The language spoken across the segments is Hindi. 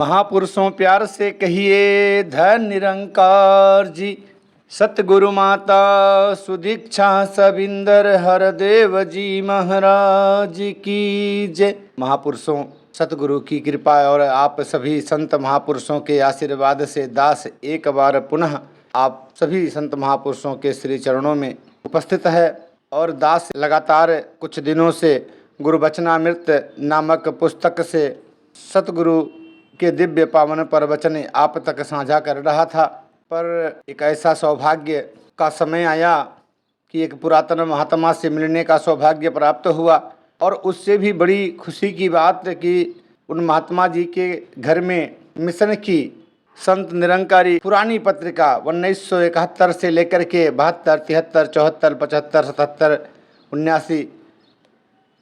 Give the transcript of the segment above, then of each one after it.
महापुरुषों प्यार से कहिए धन निरंकार जी। सतगुरु माता सुदीक्षा सबिंदर हरदेव जी महाराज की जय। महापुरुषों सतगुरु की कृपा और आप सभी संत महापुरुषों के आशीर्वाद से दास एक बार पुनः आप सभी संत महापुरुषों के श्री चरणों में उपस्थित है। और दास लगातार कुछ दिनों से गुरु वचनामृत नामक पुस्तक से सतगुरु के दिव्य पावन प्रवचन आप तक साझा कर रहा था। पर एक ऐसा सौभाग्य का समय आया कि एक पुरातन महात्मा से मिलने का सौभाग्य प्राप्त हुआ। और उससे भी बड़ी खुशी की बात कि उन महात्मा जी के घर में मिशन की संत निरंकारी पुरानी पत्रिका 1971 से लेकर के 72, 73, 74, 75, 77, 79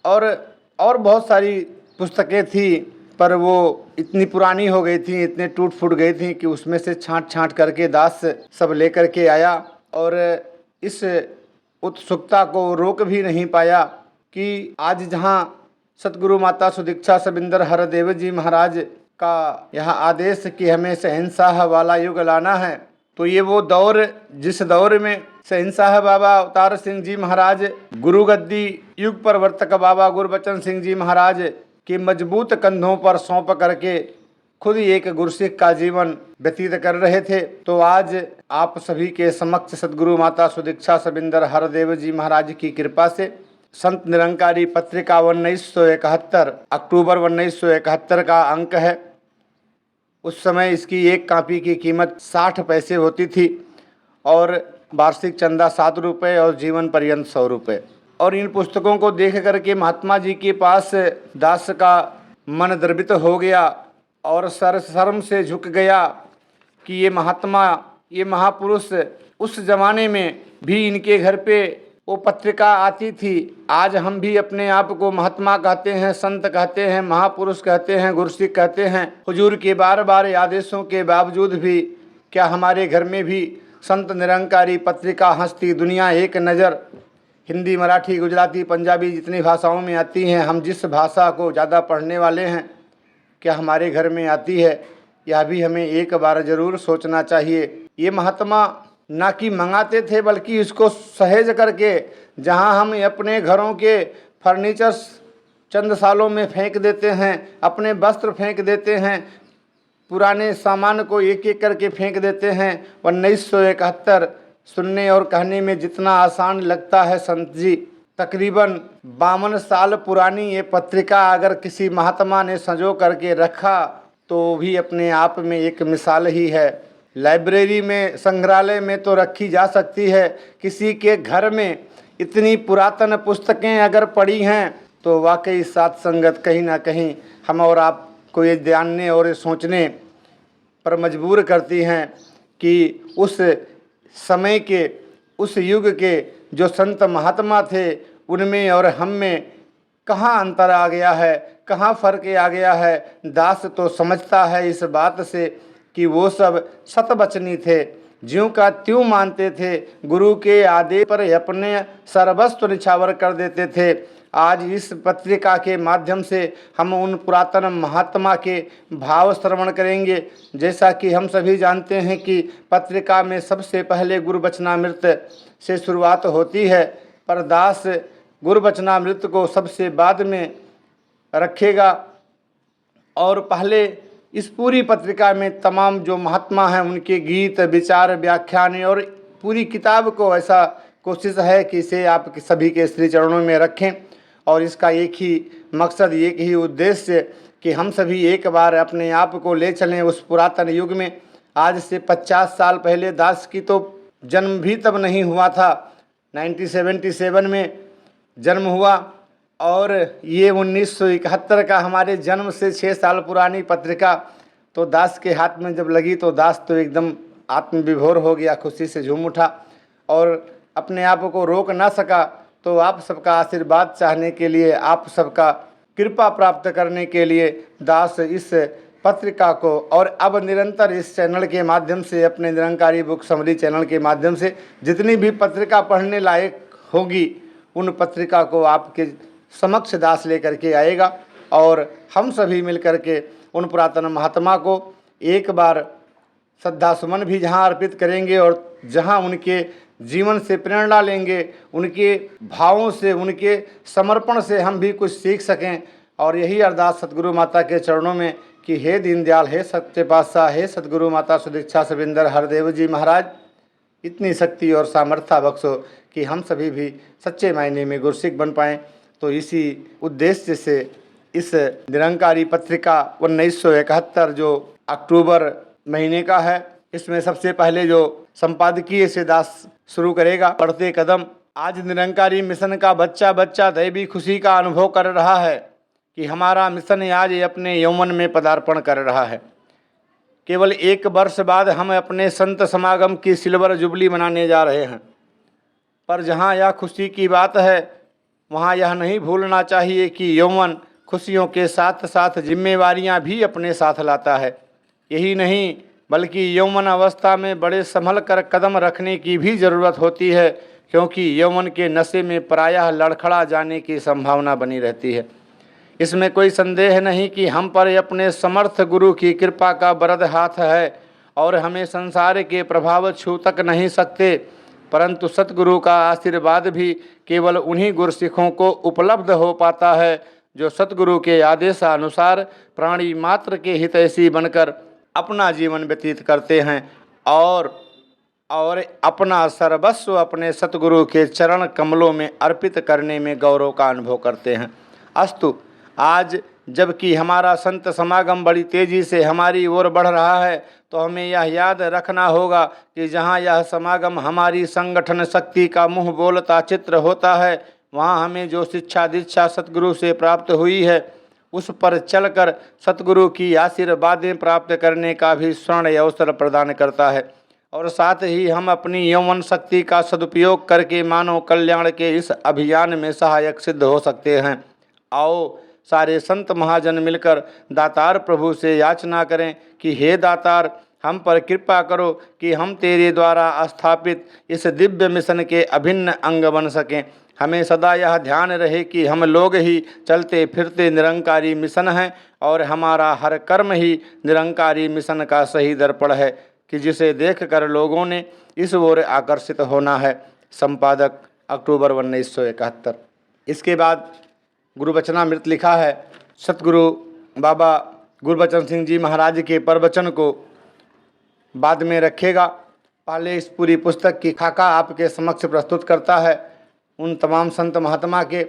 और बहुत सारी पुस्तकें थी। पर वो इतनी पुरानी हो गई थी, इतने टूट फूट गई थी कि उसमें से छांट करके दास सब लेकर के आया। और इस उत्सुकता को रोक भी नहीं पाया कि आज जहाँ सतगुरु माता सुदीक्षा सबिंदर हरदेव जी महाराज का यह आदेश कि हमें शहंशाह वाला युग लाना है, तो ये वो दौर जिस दौर में शहंशाह बाबा अवतार सिंह जी महाराज, गुरु गद्दी युग प्रवर्तक बाबा गुरबचन सिंह जी महाराज के मजबूत कंधों पर सौंप करके खुद ही एक गुरसिख का जीवन व्यतीत कर रहे थे। तो आज आप सभी के समक्ष सदगुरु माता सुदीक्षा सबिंदर हरदेव जी महाराज की कृपा से संत निरंकारी पत्रिका 1971 अक्टूबर 1971 का अंक है। उस समय इसकी एक कॉपी की कीमत 60 पैसे होती थी और वार्षिक चंदा 7 रुपये और जीवन पर्यंत 100 रुपये। और इन पुस्तकों को देख करके महात्मा जी के पास दास का मन द्रवित हो गया और शर्म से झुक गया कि ये महात्मा, ये महापुरुष उस ज़माने में भी इनके घर पे वो पत्रिका आती थी। आज हम भी अपने आप को महात्मा कहते हैं, संत कहते हैं, महापुरुष कहते हैं, गुरसिख कहते हैं। हुजूर के बार बार आदेशों के बावजूद भी क्या हमारे घर में भी संत निरंकारी पत्रिका हंसती दुनिया एक नज़र, हिंदी, मराठी, गुजराती, पंजाबी जितनी भाषाओं में आती हैं, हम जिस भाषा को ज़्यादा पढ़ने वाले हैं, क्या हमारे घर में आती है? यह भी हमें एक बार ज़रूर सोचना चाहिए। ये महात्मा ना कि मंगाते थे बल्कि इसको सहेज करके, जहां हम अपने घरों के फर्नीचर चंद सालों में फेंक देते हैं, अपने वस्त्र फेंक देते हैं, पुराने सामान को एक एक करके फेंक देते हैं। 1971 सुनने और कहने में जितना आसान लगता है संत जी, तकरीबन 52 साल पुरानी ये पत्रिका अगर किसी महात्मा ने संजो करके रखा तो भी अपने आप में एक मिसाल ही है। लाइब्रेरी में, संग्रहालय में तो रखी जा सकती है, किसी के घर में इतनी पुरातन पुस्तकें अगर पड़ी हैं तो वाकई साथ संगत कहीं ना कहीं हम और आपको ये जानने और ये सोचने पर मजबूर करती हैं कि उस समय के, उस युग के जो संत महात्मा थे उनमें और हम में कहाँ अंतर आ गया है, कहाँ फ़र्क आ गया है। दास तो समझता है इस बात से कि वो सब सतवचनी थे, ज्यों का त्यों मानते थे, गुरु के आदेश पर अपने सर्वस्व निछावर कर देते थे। आज इस पत्रिका के माध्यम से हम उन पुरातन महात्मा के भाव श्रवण करेंगे। जैसा कि हम सभी जानते हैं कि पत्रिका में सबसे पहले गुरु वचनामृत से शुरुआत होती है, पर दास गुरु वचनामृत को सबसे बाद में रखेगा और पहले इस पूरी पत्रिका में तमाम जो महात्मा हैं उनके गीत, विचार, व्याख्यान और पूरी किताब को ऐसा कोशिश है कि इसे आप सभी के श्री चरणों में रखें। और इसका एक ही मकसद, एक ही उद्देश्य कि हम सभी एक बार अपने आप को ले चलें उस पुरातन युग में। आज से 50 साल पहले दास की तो जन्म भी तब नहीं हुआ था, 1977 में जन्म हुआ और ये 1971 का हमारे जन्म से 6 साल पुरानी पत्रिका तो दास के हाथ में जब लगी तो दास तो एकदम आत्मविभोर हो गया, खुशी से झूम उठा और अपने आप को रोक ना सका। तो आप सबका आशीर्वाद चाहने के लिए, आप सबका कृपा प्राप्त करने के लिए दास इस पत्रिका को और अब निरंतर इस चैनल के माध्यम से, अपने निरंकारी बुक समरी चैनल के माध्यम से जितनी भी पत्रिका पढ़ने लायक होगी उन पत्रिका को आपके समक्ष दास लेकर के आएगा और हम सभी मिल कर के उन पुरातन महात्मा को एक बार श्रद्धा सुमन भी जहाँ अर्पित करेंगे और जहाँ उनके जीवन से प्रेरणा लेंगे, उनके भावों से, उनके समर्पण से हम भी कुछ सीख सकें। और यही अरदास सतगुरु माता के चरणों में कि हे दीनदयाल, हे सच्चे पातशाह, हे सतगुरु माता सुदीक्षा सविंदर हरदेव जी महाराज, इतनी शक्ति और सामर्थ्य बख्शो कि हम सभी भी सच्चे मायने में गुरसिख बन पाएँ। तो इसी उद्देश्य से इस निरंकारी पत्रिका 1971 जो अक्टूबर महीने का है, इसमें सबसे पहले जो संपादकीय से दास शुरू करेगा, बढ़ते कदम। आज निरंकारी मिशन का बच्चा बच्चा दैवी खुशी का अनुभव कर रहा है कि हमारा मिशन आज अपने यौवन में पदार्पण कर रहा है। केवल 1 वर्ष बाद हम अपने संत समागम की सिल्वर जुबली मनाने जा रहे हैं। पर जहाँ यह खुशी की बात है, वहाँ यह नहीं भूलना चाहिए कि यौवन खुशियों के साथ साथ जिम्मेवारियाँ भी अपने साथ लाता है। यही नहीं बल्कि यौवन अवस्था में बड़े संभल कर कदम रखने की भी ज़रूरत होती है, क्योंकि यौवन के नशे में प्रायः लड़खड़ा जाने की संभावना बनी रहती है। इसमें कोई संदेह नहीं कि हम पर अपने समर्थ गुरु की कृपा का वरद हाथ है और हमें संसार के प्रभाव छू तक नहीं सकते, परंतु सतगुरु का आशीर्वाद भी केवल उन्हीं गुरसिखों को उपलब्ध हो पाता है जो सतगुरु के आदेशानुसार प्राणी मात्र के हितैषी बनकर अपना जीवन व्यतीत करते हैं और अपना सर्वस्व अपने सतगुरु के चरण कमलों में अर्पित करने में गौरव का अनुभव करते हैं। अस्तु, आज जबकि हमारा संत समागम बड़ी तेजी से हमारी ओर बढ़ रहा है, तो हमें यह याद रखना होगा कि जहाँ यह समागम हमारी संगठन शक्ति का मुँह बोलता चित्र होता है, वहाँ हमें जो शिक्षा दीक्षा सतगुरु से प्राप्त हुई है, उस पर चलकर सतगुरु की आशीर्वादें प्राप्त करने का भी स्वर्ण अवसर प्रदान करता है। और साथ ही हम अपनी यौवन शक्ति का सदुपयोग करके मानव कल्याण के इस अभियान में सहायक सिद्ध हो सकते हैं। आओ सारे संत महाजन मिलकर दातार प्रभु से याचना करें कि हे दातार, हम पर कृपा करो कि हम तेरे द्वारा स्थापित इस दिव्य मिशन के अभिन्न अंग बन सकें। हमें सदा यह ध्यान रहे कि हम लोग ही चलते फिरते निरंकारी मिशन हैं और हमारा हर कर्म ही निरंकारी मिशन का सही दर्पण है कि जिसे देखकर लोगों ने इस ओर आकर्षित होना है। संपादक अक्टूबर 1971। इसके बाद गुरुवचनामृत लिखा है। सतगुरु बाबा गुरबचन सिंह जी महाराज के प्रवचन को बाद में रखेगा। पहले इस पूरी पुस्तक की खाका आपके समक्ष प्रस्तुत करता है। उन तमाम संत महात्मा के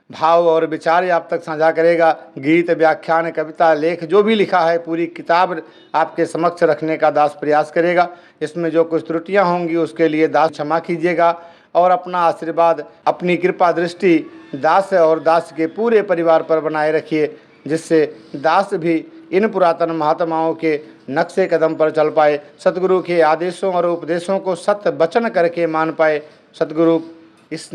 भाव और विचार आप तक साझा करेगा। गीत, व्याख्यान, कविता, लेख जो भी लिखा है, पूरी किताब आपके समक्ष रखने का दास प्रयास करेगा। इसमें जो कुछ त्रुटियां होंगी उसके लिए दास क्षमा कीजिएगा और अपना आशीर्वाद, अपनी कृपा दृष्टि दास और दास के पूरे परिवार पर बनाए रखिए, जिससे दास भी इन पुरातन महात्माओं के नक्शे कदम पर चल पाए, सतगुरु के आदेशों और उपदेशों को सत्य वचन करके मान पाए। सतगुरु इस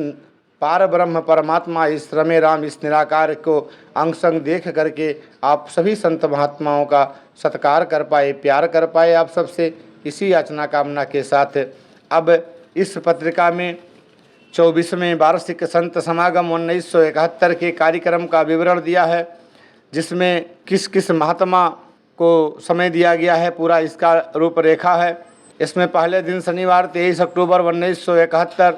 पार ब्रह्म परमात्मा, इस रमे राम, इस निराकार को अंग संग देख करके आप सभी संत महात्माओं का सत्कार कर पाए, प्यार कर पाए। आप सबसे इसी याचना कामना के साथ अब इस पत्रिका में 24वें वार्षिक संत समागम 1971 के कार्यक्रम का विवरण दिया है, जिसमें किस किस महात्मा को समय दिया गया है, पूरा इसका रूपरेखा है। इसमें पहले दिन शनिवार 23 अक्टूबर 1971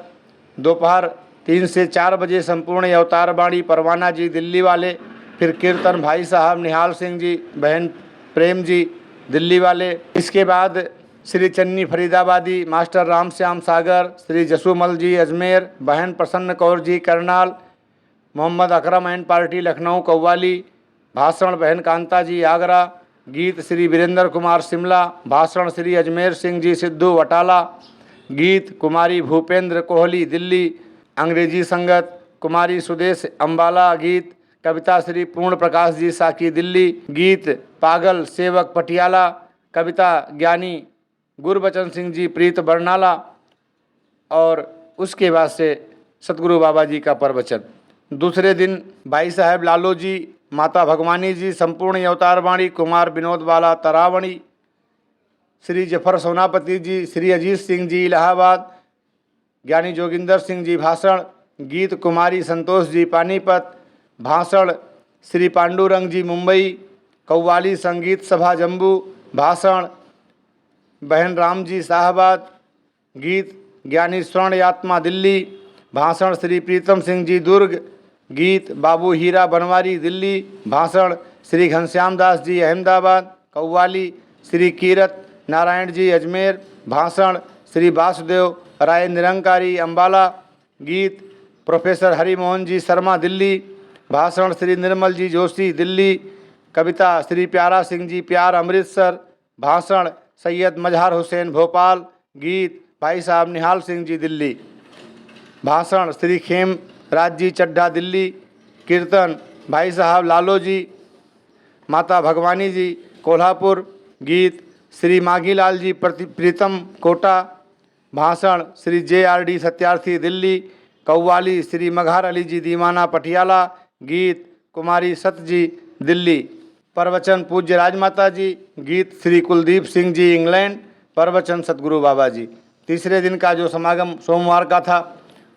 दोपहर 3 से 4 बजे संपूर्ण अवतार वाणी परवाना जी दिल्ली वाले, फिर कीर्तन भाई साहब निहाल सिंह जी, बहन प्रेम जी दिल्ली वाले। इसके बाद श्री चन्नी फरीदाबादी, मास्टर राम श्याम सागर, श्री जसूमल जी अजमेर, बहन प्रसन्न कौर जी करनाल, मोहम्मद अकरम एंड पार्टी लखनऊ कव्वाली, भाषण बहन कांता जी आगरा, गीत श्री वीरेंद्र कुमार शिमला, भाषण श्री अजमेर सिंह जी सिद्धू वटाला, गीत कुमारी भूपेंद्र कोहली दिल्ली, अंग्रेजी संगत कुमारी सुदेश अम्बाला, गीत कविता श्री पूर्ण प्रकाश जी साकी दिल्ली, गीत पागल सेवक पटियाला, कविता ज्ञानी गुरबचन सिंह जी प्रीत बरनाला। और उसके बाद से सतगुरु बाबा जी का प्रवचन। दूसरे दिन भाई साहब लालो जी, माता भगवानी जी संपूर्ण अवतार वाणी, कुमार विनोद वाला तरावणी, श्री जफर सोनापति जी, श्री अजीत सिंह जी इलाहाबाद, ज्ञानी जोगिंदर सिंह जी भाषण, गीत कुमारी संतोष जी पानीपत, भाषण श्री पांडुरंग जी मुंबई, कव्वाली संगीत सभा जम्मू, भाषण बहन राम जी साहबाद, गीत ज्ञानी स्वर्ण आत्मा दिल्ली, भाषण श्री प्रीतम सिंह जी दुर्ग, गीत बाबू हीरा बनवारी दिल्ली, भाषण श्री घनश्याम दास जी अहमदाबाद, कव्वाली श्री कीरत नारायण जी अजमेर, भाषण श्री वासुदेव राय निरंकारी अम्बाला, गीत प्रोफेसर हरिमोहन जी शर्मा दिल्ली, भाषण श्री निर्मल जी जोशी दिल्ली, कविता श्री प्यारा सिंह जी प्यार अमृतसर, भाषण सैयद मजहर हुसैन भोपाल, गीत भाई साहब निहाल सिंह जी दिल्ली, भाषण श्री खेम राज जी चड्ढा दिल्ली, कीर्तन भाई साहब लालो जी, माता भगवानी जी कोल्हापुर, गीत श्री माघीलाल जी प्रीतम कोटा, भाषण श्री JRD सत्यार्थी दिल्ली, कव्वाली श्री मगहर अली जी दीवाना पटियाला, गीत कुमारी सत जी दिल्ली, प्रवचन पूज्य राजमाता जी, गीत श्री कुलदीप सिंह जी इंग्लैंड, प्रवचन सतगुरु बाबा जी। तीसरे दिन का जो समागम सोमवार का था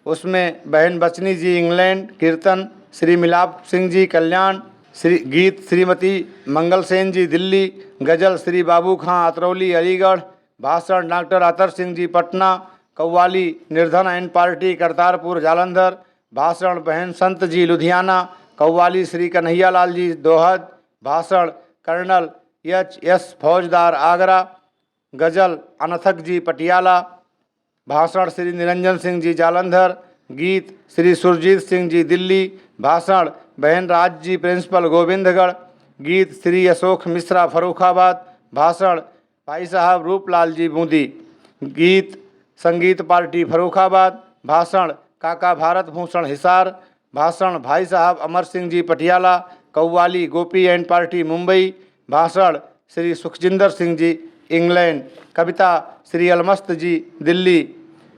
उसमें बहन बचनी जी इंग्लैंड, कीर्तन श्री मिलाप सिंह जी कल्याण, गीत श्रीमती मंगल सेन जी दिल्ली, गजल श्री बाबू खां अतरौली अलीगढ़, भाषण डॉक्टर अतर सिंह जी पटना, कव्वाली निर्धन एंड पार्टी करतारपुर जालंधर, भाषण बहन संत जी लुधियाना, कव्वाली श्री कन्हैया लाल जी दोहद, भाषण कर्नल एच फौजदार आगरा, गजल अनथक जी पटियाला, भाषण श्री निरंजन सिंह जी जालंधर, गीत श्री सुरजीत सिंह जी दिल्ली, भाषण बहन राज जी प्रिंसिपल गोविंदगढ़, गीत श्री अशोक मिश्रा फर्रुखाबाद, भाषण भाई साहब रूपलाल जी बूंदी, गीत संगीत पार्टी फर्रुखाबाद, भाषण काका भारत भूषण हिसार, भाषण भाई साहब अमर सिंह जी पटियाला, कव्वाली गोपी एंड पार्टी मुंबई, भाषण श्री सुखजिंदर सिंह जी इंग्लैंड, कविता श्री अलमस्त जी दिल्ली,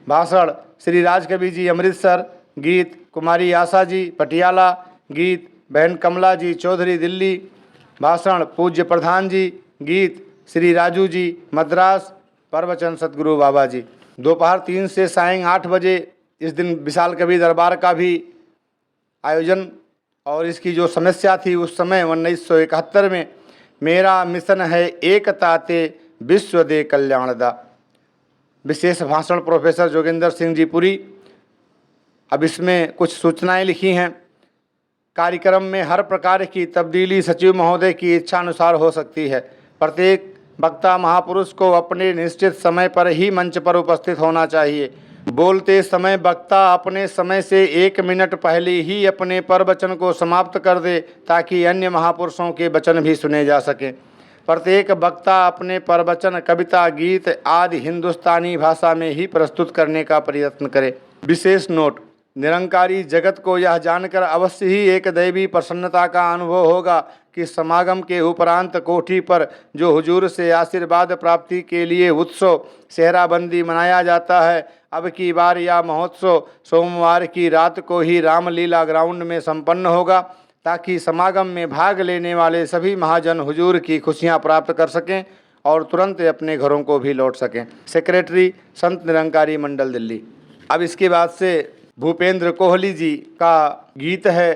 भाषण श्री राजकवि जी अमृतसर, गीत कुमारी आशा जी पटियाला, गीत बहन कमला जी चौधरी दिल्ली, भाषण पूज्य प्रधान जी, गीत श्री राजू जी मद्रास, प्रवचन सतगुरु बाबा जी। दोपहर 3 से सायं 8 बजे इस दिन विशाल कवि दरबार का भी आयोजन, और इसकी जो समस्या थी उस समय 1971 में, मेरा मिशन है एकता ते विश्व दे कल्याण दा। विशेष भाषण प्रोफेसर जोगिंदर सिंह जी पुरी। अब इसमें कुछ सूचनाएं लिखी हैं। कार्यक्रम में हर प्रकार की तब्दीली सचिव महोदय की इच्छा अनुसार हो सकती है। प्रत्येक वक्ता महापुरुष को अपने निश्चित समय पर ही मंच पर उपस्थित होना चाहिए। बोलते समय वक्ता अपने समय से 1 मिनट पहले ही अपने प्रवचन को समाप्त कर दे ताकि अन्य महापुरुषों के वचन भी सुने जा सकें। प्रत्येक वक्ता अपने प्रवचन कविता गीत आदि हिंदुस्तानी भाषा में ही प्रस्तुत करने का प्रयत्न करे। विशेष नोट, निरंकारी जगत को यह जानकर अवश्य ही एक दैवी प्रसन्नता का अनुभव होगा कि समागम के उपरांत कोठी पर जो हुजूर से आशीर्वाद प्राप्ति के लिए उत्सव सेहराबंदी मनाया जाता है, अब की बार यह महोत्सव सोमवार की रात को ही रामलीला ग्राउंड में संपन्न होगा ताकि समागम में भाग लेने वाले सभी महाजन हुजूर की खुशियां प्राप्त कर सकें और तुरंत अपने घरों को भी लौट सकें। सेक्रेटरी संत निरंकारी मंडल दिल्ली। अब इसके बाद से भूपेंद्र कोहली जी का गीत है।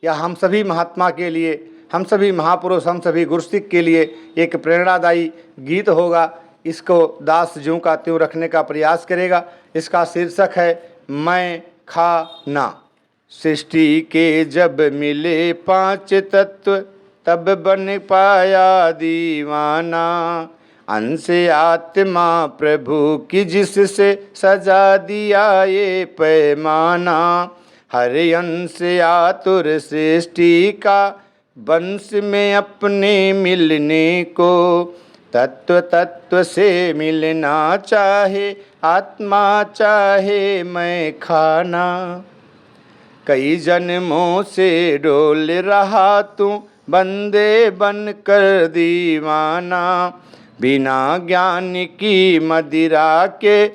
यह हम सभी महात्मा के लिए, हम सभी महापुरुष, हम सभी गुरसिक के लिए एक प्रेरणादायी गीत होगा। इसको दास ज्यों का त्यों रखने का प्रयास करेगा। इसका शीर्षक है मैं खा ना। सृष्टि के जब मिले 5 तत्व तब बन पाया दीवाना, अंश आत्मा प्रभु की जिससे सजा दिया ये पैमाना, हर अंश आतुर सृष्टि का वंश में अपने मिलने को, तत्व तत्व से मिलना चाहे आत्मा चाहे मैं खाना, कई जन्मों से डोल रहा तू बंदे बन कर दीवाना, बिना ज्ञान की मदिरा के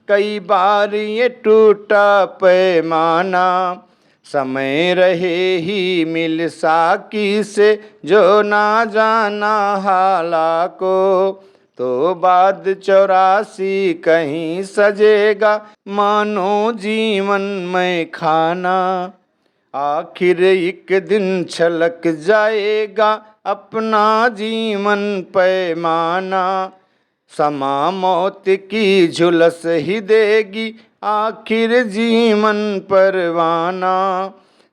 कई बार ये टूटा पैमाना, समय रहे ही मिल साकी से जो ना जाना हाला को, तो बाद 84 कहीं सजेगा मानो जीवन में खाना, आखिर एक दिन छलक जाएगा अपना जीवन पैमाना, समा मौत की झुलस ही देगी आखिर जीवन परवाना।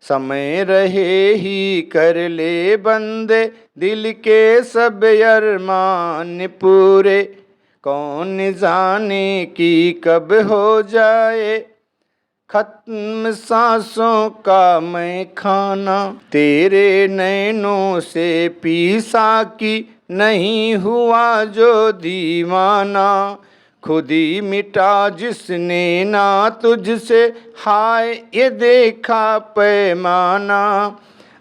समय रहे ही कर ले बंदे दिल के सब अरमान पूरे, कौन जाने कि कब हो जाए खत्म सांसों का मैं खाना। तेरे नैनों से पीसा की नहीं हुआ जो दीवाना, खुद ही मिटा जिसने ना तुझसे हाय ये देखा पैमाना।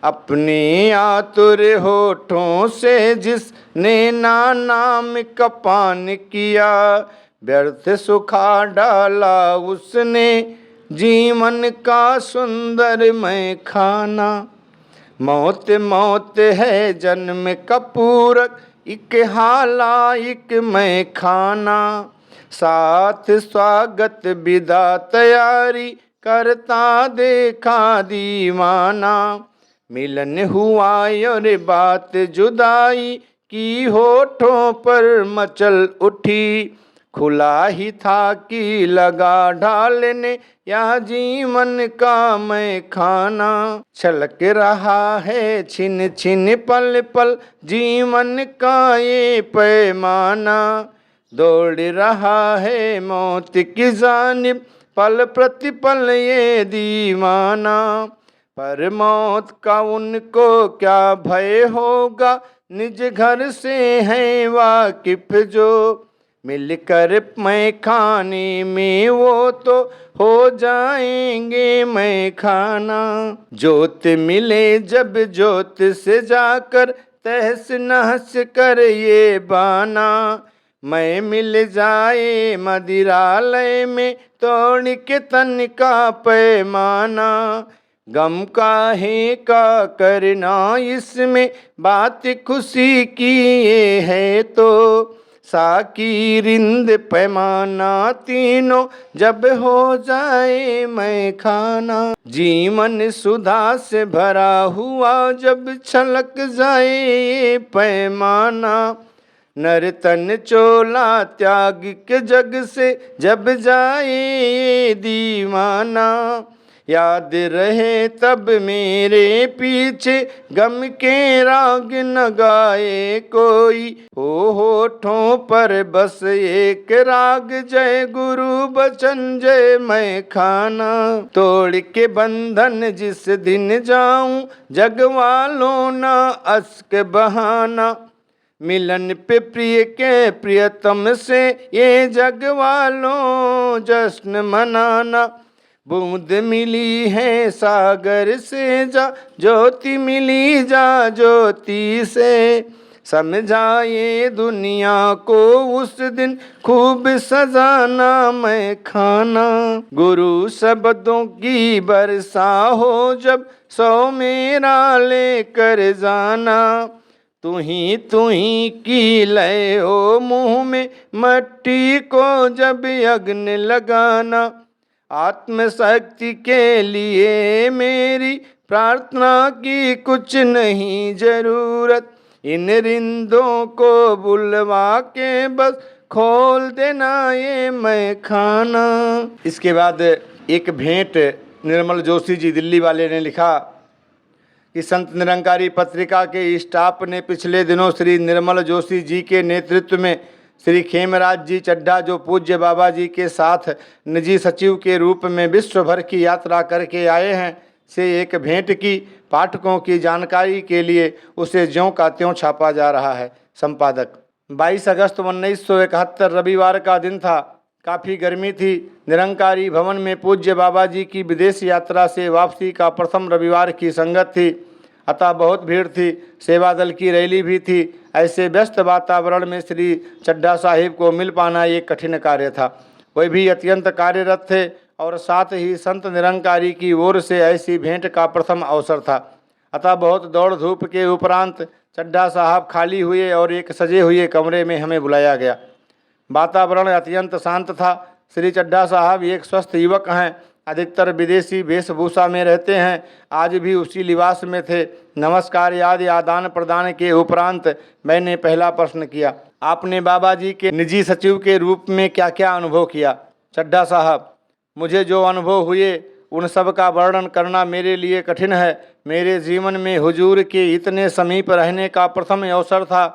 अपने आतुर होठों से जिसने ना नाम का पान किया, व्यर्थ सुखा डाला उसने जीवन का सुंदर मैं खाना। मौत मौत है जन्म का पूरक, एक हाला एक मैं खाना। साथ स्वागत विदा तैयारी करता देखा दीवाना। मिलन हुआ और बात जुदाई की होठों पर मचल उठी, खुला ही था कि लगा ढालने या जीवन का मैं खाना। छलक रहा है छिन छिन पल पल जीवन का ये पैमाना, दौड़ रहा है मौत की जानिब पल प्रतिपल ये दीवाना। पर मौत का उनको क्या भय होगा, निज घर से है वाकिफ जो, मिलकर मैं खाने में वो तो हो जाएंगे मैं खाना। जोत मिले जब जोत से जाकर तहस नहस कर ये बाना, मैं मिल जाए मदिरालय में तोड़ के तन का पैमाना। गम काहे का करना इसमें बात खुशी की ये है तो, साकी रिंद पैमाना तीनों जब हो जाए मैं खाना। जीवन सुधा से भरा हुआ जब छलक जाए ये पैमाना, नर तन चोला त्याग के जग से जब जाए ये दीवाना। याद रहे तब मेरे पीछे गम के राग न गाए कोई, हो होठों पर बस एक राग जय गुरु बचन जय मैं खाना। तोड़ के बंधन जिस दिन जाऊं जग वालों ना अश्क बहाना, मिलन पे प्रिय के प्रियतम से ये जग वालों जश्न मनाना। बूंद मिली है सागर से जा ज्योति मिली जा ज्योति से, समझाए दुनिया को उस दिन खूब सजाना मैं खाना। गुरु शब्दों की बरसा हो जब सौ मेरा लेकर जाना, तू ही की लय हो मुँह में मट्टी को जब यज्ञ लगाना। आत्मशक्ति के लिए मेरी प्रार्थना की कुछ नहीं जरूरत, इन रिंदों को बुलवा के बस खोल देना ये मैं खाना। इसके बाद एक भेंट निर्मल जोशी जी दिल्ली वाले ने लिखा कि संत निरंकारी पत्रिका के स्टाफ ने पिछले दिनों श्री निर्मल जोशी जी के नेतृत्व में श्री खेमराज जी चड्ढा, जो पूज्य बाबा जी के साथ निजी सचिव के रूप में विश्व भर की यात्रा करके आए हैं, से एक भेंट की। पाठकों की जानकारी के लिए उसे ज्यों का त्यों छापा जा रहा है। संपादक। 22 अगस्त 1971 रविवार का दिन था। काफ़ी गर्मी थी। निरंकारी भवन में पूज्य बाबा जी की विदेश यात्रा से वापसी का प्रथम रविवार की संगत थी, अतः बहुत भीड़ थी। सेवा दल की रैली भी थी। ऐसे व्यस्त वातावरण में श्री चड्ढा साहिब को मिल पाना एक कठिन कार्य था। वे भी अत्यंत कार्यरत थे और साथ ही संत निरंकारी की ओर से ऐसी भेंट का प्रथम अवसर था। अतः बहुत दौड़ धूप के उपरांत चड्ढा साहब खाली हुए और एक सजे हुए कमरे में हमें बुलाया गया। वातावरण अत्यंत शांत था। श्री चड्ढा साहब एक स्वस्थ युवक हैं अधिकतर विदेशी वेशभूषा में रहते हैं, आज भी उसी लिबास में थे। नमस्कार आदि आदान प्रदान के उपरांत मैंने पहला प्रश्न किया, आपने बाबा जी के निजी सचिव के रूप में क्या क्या अनुभव किया? चड्ढा साहब, मुझे जो अनुभव हुए उन सब का वर्णन करना मेरे लिए कठिन है। मेरे जीवन में हुजूर के इतने समीप रहने का प्रथम अवसर था,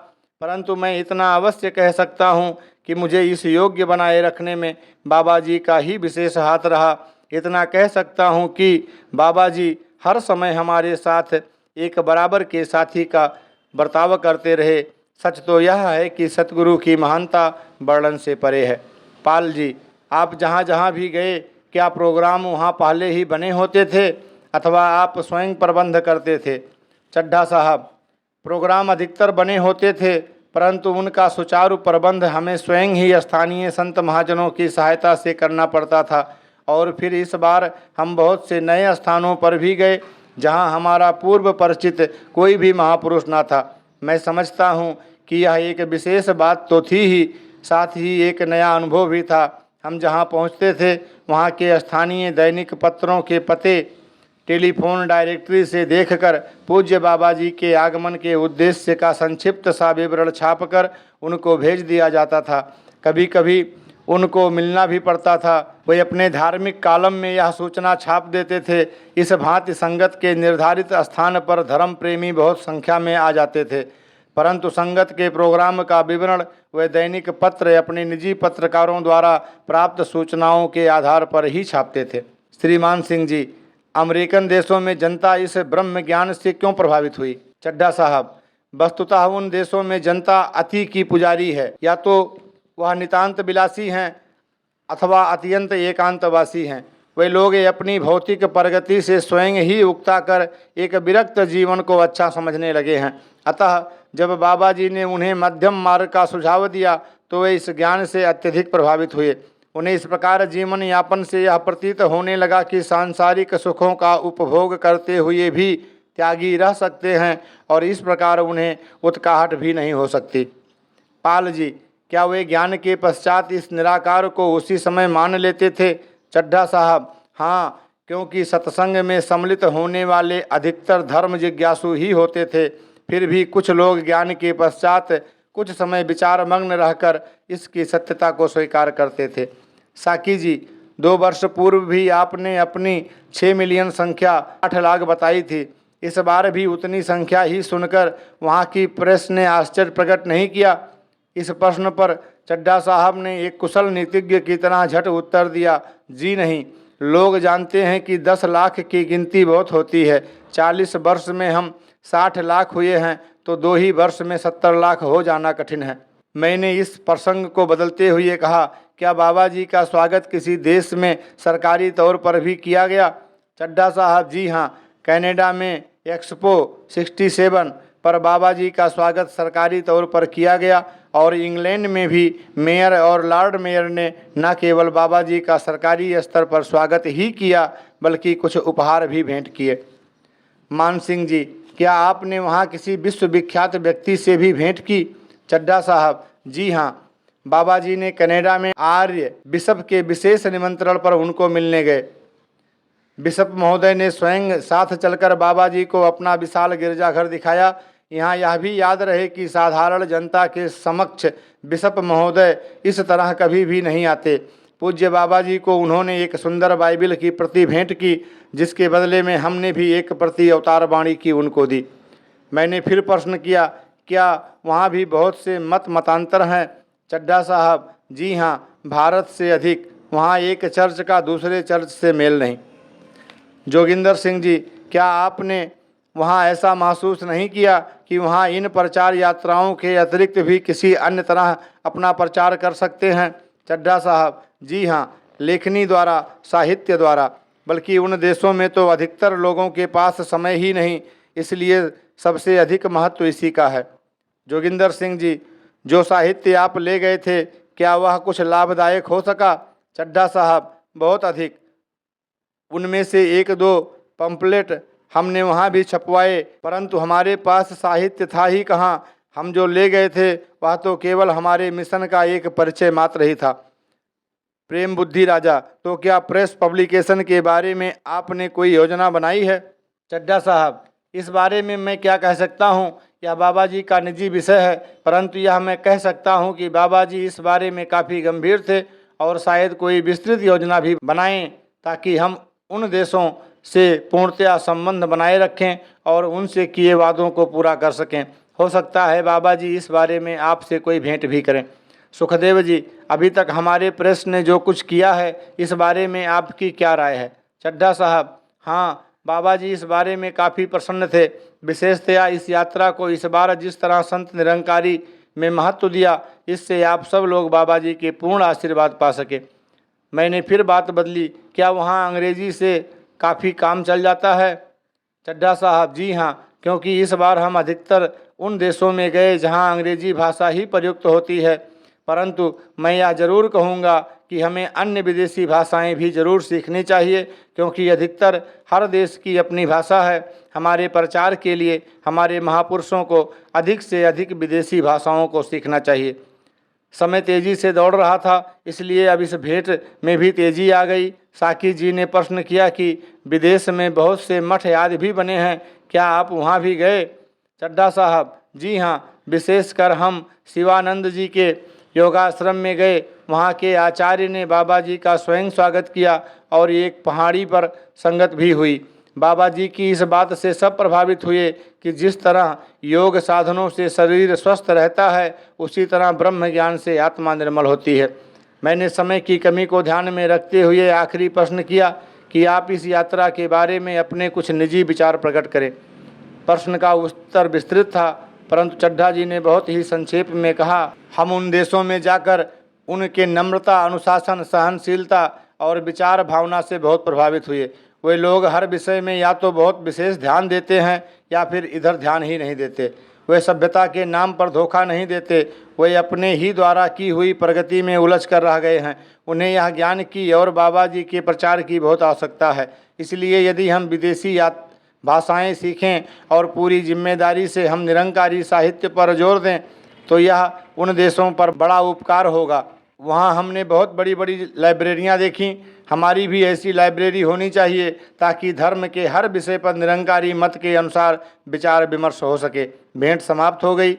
परंतु मैं इतना अवश्य कह सकता हूँ कि मुझे इस योग्य बनाए रखने में बाबा जी का ही विशेष हाथ रहा। इतना कह सकता हूँ कि बाबा जी हर समय हमारे साथ एक बराबर के साथी का बर्ताव करते रहे। सच तो यह है कि सतगुरु की महानता वर्णन से परे है। पाल जी, आप जहाँ जहाँ भी गए, क्या प्रोग्राम वहाँ पहले ही बने होते थे अथवा आप स्वयं प्रबंध करते थे? चड्ढा साहब, प्रोग्राम अधिकतर बने होते थे, परंतु उनका सुचारू प्रबंध हमें स्वयं ही स्थानीय संत महाजनों की सहायता से करना पड़ता था। और फिर इस बार हम बहुत से नए स्थानों पर भी गए जहां हमारा पूर्व परिचित कोई भी महापुरुष न था। मैं समझता हूं कि यह एक विशेष बात तो थी ही, साथ ही एक नया अनुभव भी था। हम जहां पहुंचते थे वहां के स्थानीय दैनिक पत्रों के पते टेलीफोन डायरेक्टरी से देखकर पूज्य बाबा जी के आगमन के उद्देश्य का संक्षिप्त सा विवरण छापकर उनको भेज दिया जाता था। कभी कभी उनको मिलना भी पड़ता था। वे अपने धार्मिक कॉलम में यह सूचना छाप देते थे। इस भांति संगत के निर्धारित स्थान पर धर्म प्रेमी बहुत संख्या में आ जाते थे, परंतु संगत के प्रोग्राम का विवरण वे दैनिक पत्र अपने निजी पत्रकारों द्वारा प्राप्त सूचनाओं के आधार पर ही छापते थे। श्रीमान सिंह जी, अमेरिकन देशों में जनता इस ब्रह्म ज्ञान से क्यों प्रभावित हुई? चड्ढा साहब, वस्तुतः उन देशों में जनता अति की पुजारी है। या तो वह नितांत विलासी हैं अथवा अत्यंत एकांतवासी हैं। वे लोग अपनी भौतिक प्रगति से स्वयं ही उकता कर एक विरक्त जीवन को अच्छा समझने लगे हैं। अतः जब बाबा जी ने उन्हें मध्यम मार्ग का सुझाव दिया तो वे इस ज्ञान से अत्यधिक प्रभावित हुए। उन्हें इस प्रकार जीवन यापन से यह प्रतीत होने लगा कि सांसारिक सुखों का उपभोग करते हुए भी त्यागी रह सकते हैं और इस प्रकार उन्हें उत्काहट भी नहीं हो सकती। पाल जी, क्या वे ज्ञान के पश्चात इस निराकार को उसी समय मान लेते थे? चड्ढा साहब, हाँ, क्योंकि सत्संग में सम्मिलित होने वाले अधिकतर धर्म जिज्ञासु ही होते थे। फिर भी कुछ लोग ज्ञान के पश्चात कुछ समय विचार मग्न रहकर इसकी सत्यता को स्वीकार करते थे। साकी जी, 2 वर्ष पूर्व भी आपने अपनी 6 मिलियन संख्या 8 लाख बताई थी। इस बार भी उतनी संख्या ही सुनकर वहाँ की प्रेस ने आश्चर्य प्रकट नहीं किया? इस प्रश्न पर चड्ढा साहब ने एक कुशल नीतिज्ञ की तरह झट उत्तर दिया, जी नहीं, लोग जानते हैं कि 10 लाख की गिनती बहुत होती है। 40 वर्ष में हम 60 लाख हुए हैं तो 2 ही वर्ष में 70 लाख हो जाना कठिन है। मैंने इस प्रसंग को बदलते हुए कहा, क्या बाबा जी का स्वागत किसी देश में सरकारी तौर पर भी किया गया? चड्ढा साहब, जी हाँ, कनाडा में एक्सपो 67 पर बाबा जी का स्वागत सरकारी तौर पर किया गया और इंग्लैंड में भी मेयर और लॉर्ड मेयर ने न केवल बाबा जी का सरकारी स्तर पर स्वागत ही किया बल्कि कुछ उपहार भी भेंट किए। मान सिंह जी, क्या आपने वहाँ किसी विश्वविख्यात व्यक्ति से भी भेंट की? चड्ढा साहब, जी हाँ, बाबा जी ने कनाडा में आर्य बिशप के विशेष निमंत्रण पर उनको मिलने गए। बिशप महोदय ने स्वयं साथ चलकर बाबा जी को अपना विशाल गिरजाघर दिखाया। यहाँ यह भी याद रहे कि साधारण जनता के समक्ष बिशप महोदय इस तरह कभी भी नहीं आते। पूज्य बाबा जी को उन्होंने एक सुंदर बाइबिल की प्रति भेंट की, जिसके बदले में हमने भी एक प्रति अवतार वाणी की उनको दी। मैंने फिर प्रश्न किया, क्या वहाँ भी बहुत से मतांतर हैं? चड्ढा साहब, जी हाँ, भारत से अधिक। वहाँ एक चर्च का दूसरे चर्च से मेल नहीं। जोगिंदर सिंह जी, क्या आपने वहाँ ऐसा महसूस नहीं किया कि वहाँ इन प्रचार यात्राओं के अतिरिक्त भी किसी अन्य तरह अपना प्रचार कर सकते हैं? चड्ढा साहब, जी हाँ, लेखनी द्वारा, साहित्य द्वारा। बल्कि उन देशों में तो अधिकतर लोगों के पास समय ही नहीं, इसलिए सबसे अधिक महत्व इसी का है। जोगिंदर सिंह जी, जो साहित्य आप ले गए थे, क्या वह कुछ लाभदायक हो सका? चड्ढा साहब, बहुत अधिक। उनमें से 1-2 पंपलेट हमने वहाँ भी छपवाए, परंतु हमारे पास साहित्य था ही कहाँ। हम जो ले गए थे वह तो केवल हमारे मिशन का एक परिचय मात्र ही था। प्रेम बुद्धि राजा, तो क्या प्रेस पब्लिकेशन के बारे में आपने कोई योजना बनाई है? चड्ढा साहब, इस बारे में मैं क्या कह सकता हूँ, यह बाबा जी का निजी विषय है, परंतु यह मैं कह सकता हूँ कि बाबा जी इस बारे में काफ़ी गंभीर थे और शायद कोई विस्तृत योजना भी बनाएं ताकि हम उन देशों से पूर्णतया संबंध बनाए रखें और उनसे किए वादों को पूरा कर सकें। हो सकता है बाबा जी इस बारे में आपसे कोई भेंट भी करें। सुखदेव जी, अभी तक हमारे प्रेस ने जो कुछ किया है इस बारे में आपकी क्या राय है? चड्ढा साहब, हाँ, बाबा जी इस बारे में काफ़ी प्रसन्न थे। विशेषतया इस यात्रा को इस बार जिस तरह संत निरंकारी में महत्व दिया, इससे आप सब लोग बाबा जी के पूर्ण आशीर्वाद पा सके। मैंने फिर बात बदली, क्या वहाँ अंग्रेजी से काफ़ी काम चल जाता है? चड्ढा साहब, जी हाँ, क्योंकि इस बार हम अधिकतर उन देशों में गए जहाँ अंग्रेजी भाषा ही प्रयुक्त होती है, परंतु मैं यह जरूर कहूँगा कि हमें अन्य विदेशी भाषाएं भी जरूर सीखनी चाहिए, क्योंकि अधिकतर हर देश की अपनी भाषा है। हमारे प्रचार के लिए हमारे महापुरुषों को अधिक से अधिक विदेशी भाषाओं को सीखना चाहिए। समय तेजी से दौड़ रहा था, इसलिए अब इस भेंट में भी तेजी आ गई। साकी जी ने प्रश्न किया कि विदेश में बहुत से मठ आदि भी बने हैं, क्या आप वहाँ भी गए? चड्ढा साहब, जी हाँ, विशेषकर हम शिवानंद जी के योगाश्रम में गए। वहाँ के आचार्य ने बाबा जी का स्वयं स्वागत किया और एक पहाड़ी पर संगत भी हुई। बाबा जी की इस बात से सब प्रभावित हुए कि जिस तरह योग साधनों से शरीर स्वस्थ रहता है, उसी तरह ब्रह्म ज्ञान से आत्मा निर्मल होती है। मैंने समय की कमी को ध्यान में रखते हुए आखिरी प्रश्न किया कि आप इस यात्रा के बारे में अपने कुछ निजी विचार प्रकट करें। प्रश्न का उत्तर विस्तृत था, परंतु चड्ढा जी ने बहुत ही संक्षेप में कहा, हम उन देशों में जाकर उनके नम्रता, अनुशासन, सहनशीलता और विचार भावना से बहुत प्रभावित हुए। वे लोग हर विषय में या तो बहुत विशेष ध्यान देते हैं या फिर इधर ध्यान ही नहीं देते। वे सभ्यता के नाम पर धोखा नहीं देते, वे अपने ही द्वारा की हुई प्रगति में उलझ कर रह गए हैं। उन्हें यह ज्ञान की और बाबा जी के प्रचार की बहुत आवश्यकता है। इसलिए यदि हम विदेशी भाषाएं सीखें और पूरी जिम्मेदारी से हम निरंकारी साहित्य पर जोर दें, तो यह उन देशों पर बड़ा उपकार होगा। वहाँ हमने बहुत बड़ी बड़ी लाइब्रेरियाँ देखीं, हमारी भी ऐसी लाइब्रेरी होनी चाहिए ताकि धर्म के हर विषय पर निरंकारी मत के अनुसार विचार विमर्श हो सके। भेंट समाप्त हो गई।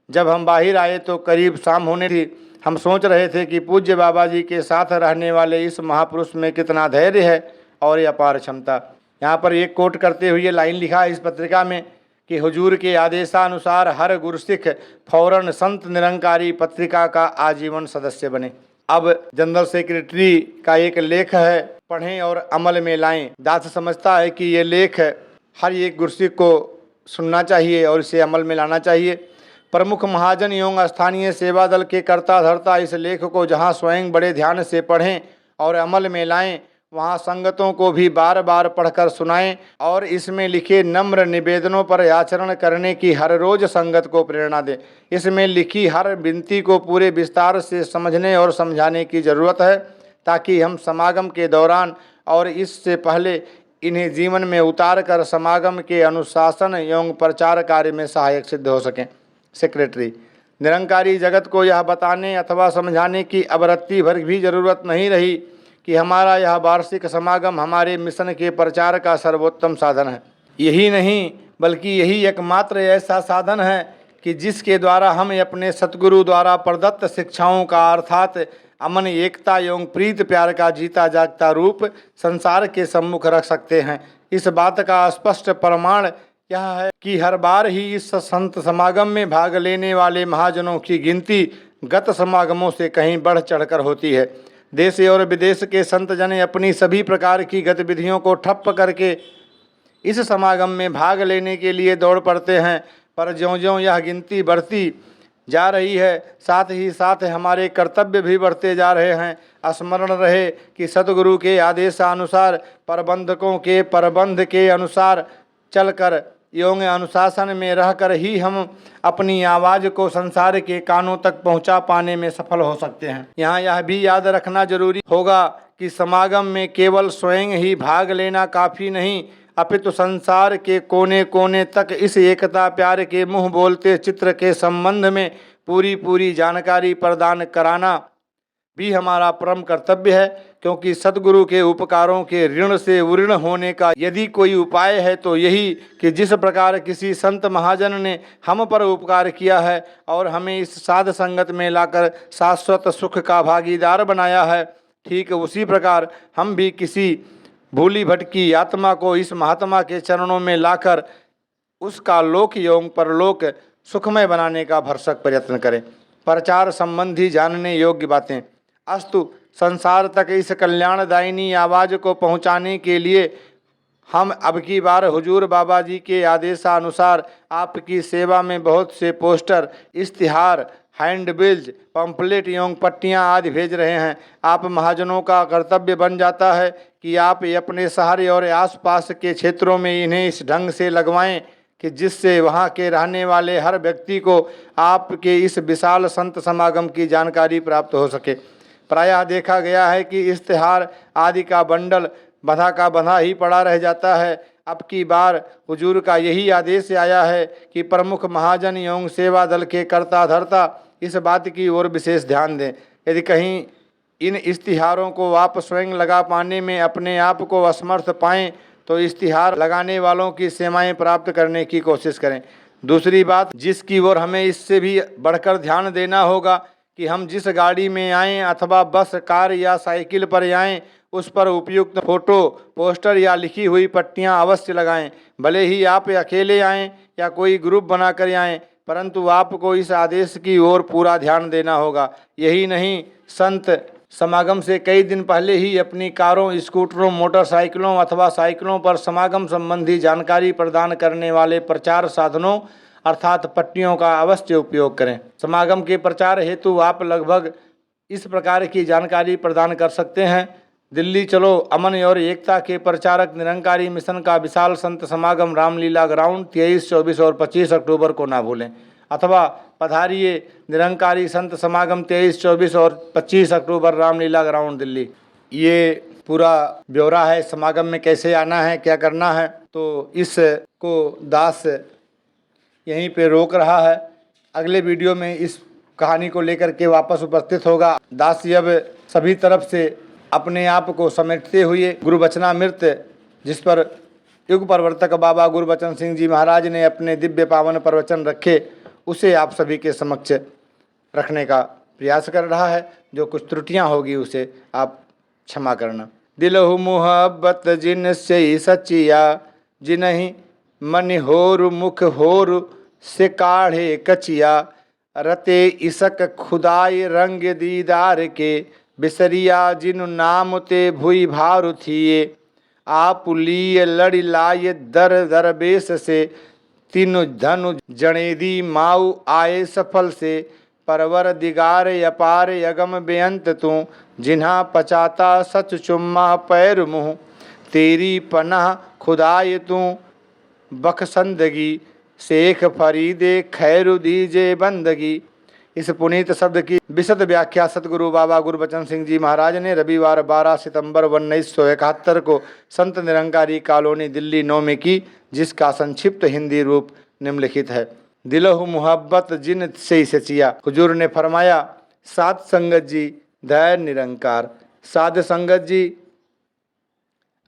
जब हम बाहर आए तो करीब शाम होने थी। हम सोच रहे थे कि पूज्य बाबा जी के साथ रहने वाले इस महापुरुष में कितना धैर्य है और ये अपार क्षमता। यहाँ पर एक कोट करते हुए लाइन लिखा है इस पत्रिका में कि हुजूर के आदेशानुसार हर गुरसिख फौरन संत निरंकारी पत्रिका का आजीवन सदस्य बने। अब जनरल सेक्रेटरी का एक लेख है, पढ़ें और अमल में लाएं। दास समझता है कि ये लेख हर एक गुरसिख को सुनना चाहिए और इसे अमल में लाना चाहिए। प्रमुख महाजन एवं स्थानीय सेवा दल के कर्ता धर्ता इस लेख को जहाँ स्वयं बड़े ध्यान से पढ़ें और अमल में लाएं, वहाँ संगतों को भी बार बार पढ़कर सुनाएं और इसमें लिखे नम्र निवेदनों पर आचरण करने की हर रोज संगत को प्रेरणा दें। इसमें लिखी हर विनती को पूरे विस्तार से समझने और समझाने की ज़रूरत है ताकि हम समागम के दौरान और इससे पहले इन्हें जीवन में उतार कर समागम के अनुशासन एवं प्रचार कार्य में सहायक सिद्ध हो सकें। सेक्रेटरी, निरंकारी जगत को यह बताने अथवा समझाने की अब रत्ती भर भी ज़रूरत नहीं रही कि हमारा यह वार्षिक समागम हमारे मिशन के प्रचार का सर्वोत्तम साधन है। यही नहीं बल्कि यही एकमात्र ऐसा साधन है कि जिसके द्वारा हम अपने सतगुरु द्वारा प्रदत्त शिक्षाओं का अर्थात अमन, एकता एवं प्रीत प्यार का जीता जागता रूप संसार के सम्मुख रख सकते हैं। इस बात का स्पष्ट प्रमाण यह है कि हर बार ही इस संत समागम में भाग लेने वाले महाजनों की गिनती गत समागमों से कहीं बढ़ चढ़कर होती है। देश और विदेश के संत जन अपनी सभी प्रकार की गतिविधियों को ठप्प करके इस समागम में भाग लेने के लिए दौड़ पड़ते हैं, पर ज्यों-ज्यों यह गिनती बढ़ती जा रही है, साथ ही साथ हमारे कर्तव्य भी बढ़ते जा रहे हैं। स्मरण रहे कि सतगुरु के आदेशानुसार प्रबंधकों के प्रबंध के अनुसार चलकर एवं अनुशासन में रहकर ही हम अपनी आवाज़ को संसार के कानों तक पहुंचा पाने में सफल हो सकते हैं। यहाँ यह भी याद रखना जरूरी होगा कि समागम में केवल स्वयं ही भाग लेना काफ़ी नहीं, अपितु संसार के कोने कोने तक इस एकता प्यार के मुँह बोलते चित्र के संबंध में पूरी जानकारी प्रदान कराना भी हमारा परम कर्तव्य है, क्योंकि सद्गुरु के उपकारों के ऋण से उऋण होने का यदि कोई उपाय है तो यही कि जिस प्रकार किसी संत महाजन ने हम पर उपकार किया है और हमें इस साध संगत में लाकर शाश्वत सुख का भागीदार बनाया है, ठीक उसी प्रकार हम भी किसी भूली भटकी आत्मा को इस महात्मा के चरणों में लाकर उसका लोक एवं परलोक सुखमय बनाने का भरसक प्रयत्न करें। प्रचार संबंधी जानने योग्य बातें। अस्तु, संसार तक इस कल्याणदायिनी आवाज़ को पहुंचाने के लिए हम अब की बार हुजूर बाबा जी के आदेशानुसार आपकी सेवा में बहुत से पोस्टर, इश्तिहार, हैंडबिल्स, पंपलेट एवं पट्टियाँ आदि भेज रहे हैं। आप महाजनों का कर्तव्य बन जाता है कि आप अपने शहर और आसपास के क्षेत्रों में इन्हें इस ढंग से लगवाएं कि जिससे वहां के रहने वाले हर व्यक्ति को आपके इस विशाल संत समागम की जानकारी प्राप्त हो सके। प्रायः देखा गया है कि इश्तिहार आदि का बंडल बंधा का बंधा ही पड़ा रह जाता है। अब की बार हुजूर का यही आदेश आया है कि प्रमुख महाजन एवं सेवा दल के कर्ता धर्ता इस बात की ओर विशेष ध्यान दें। यदि कहीं इन इश्तिहारों को आप स्वयं लगा पाने में अपने आप को असमर्थ पाएं तो इश्तिहार लगाने वालों की सेवाएं प्राप्त करने की कोशिश करें। दूसरी बात जिसकी ओर हमें इससे भी बढ़कर ध्यान देना होगा कि हम जिस गाड़ी में आएँ अथवा बस, कार या साइकिल पर आएँ उस पर उपयुक्त फोटो, पोस्टर या लिखी हुई पट्टियाँ अवश्य लगाएं। भले ही आप अकेले आएँ या कोई ग्रुप बनाकर आएँ, परंतु आपको इस आदेश की ओर पूरा ध्यान देना होगा। यही नहीं, संत समागम से कई दिन पहले ही अपनी कारों, स्कूटरों, मोटरसाइकिलों अथवा साइकिलों पर समागम संबंधी जानकारी प्रदान करने वाले प्रचार साधनों अर्थात पट्टियों का अवश्य उपयोग करें। समागम के प्रचार हेतु आप लगभग इस प्रकार की जानकारी प्रदान कर सकते हैं। दिल्ली चलो अमन और एकता के प्रचारक निरंकारी मिशन का विशाल संत समागम रामलीला ग्राउंड 23, 24 और 25 अक्टूबर को ना भूलें। अथवा पधारिए निरंकारी संत समागम 23, 24 और 25 अक्टूबर रामलीला ग्राउंड दिल्ली। ये पूरा ब्यौरा है समागम में कैसे आना है, क्या करना है। तो इसको दास यहीं पे रोक रहा है। अगले वीडियो में इस कहानी को लेकर के वापस उपस्थित होगा। दास अब सभी तरफ से अपने आप को समेटते हुए गुरुवचनामृत, जिस पर युग प्रवर्तक बाबा गुरबचन सिंह जी महाराज ने अपने दिव्य पावन प्रवचन रखे, उसे आप सभी के समक्ष रखने का प्रयास कर रहा है। जो कुछ त्रुटियां होगी उसे आप क्षमा करना। दिलहु मुहब्बत जिन से सचिया, जिनहि मन होरु मुख होरु से काढ़े कचिया, रते इसक खुदाई रंग दीदार के, बिसरिया जिनु नाम ते भुई भारु थिए, आप लिए लड़ी लाए दर दरबेश से, तीनु धनु जणेदी माऊ आए सफल से, परवर दिगार अपार अगम बेअंत तू, जिन्हा पचाता सच चुम्मा पैर मुँह, तेरी पनाह खुदाए तू बखसंदगी, शेख फरीदे खैरु दीजे बंदगी। इस पुनीत शब्द की विशद व्याख्या सतगुरु बाबा गुरबचन सिंह जी महाराज ने रविवार 12 सितंबर 1971 को संत निरंकारी कॉलोनी दिल्ली 9 में की, जिसका संक्षिप्त हिंदी रूप निम्नलिखित है। दिलहु मुहब्बत जिन से सचिया। हुजूर ने फरमाया, साध संगत जी धैर्य निरंकार। साध संगत जी,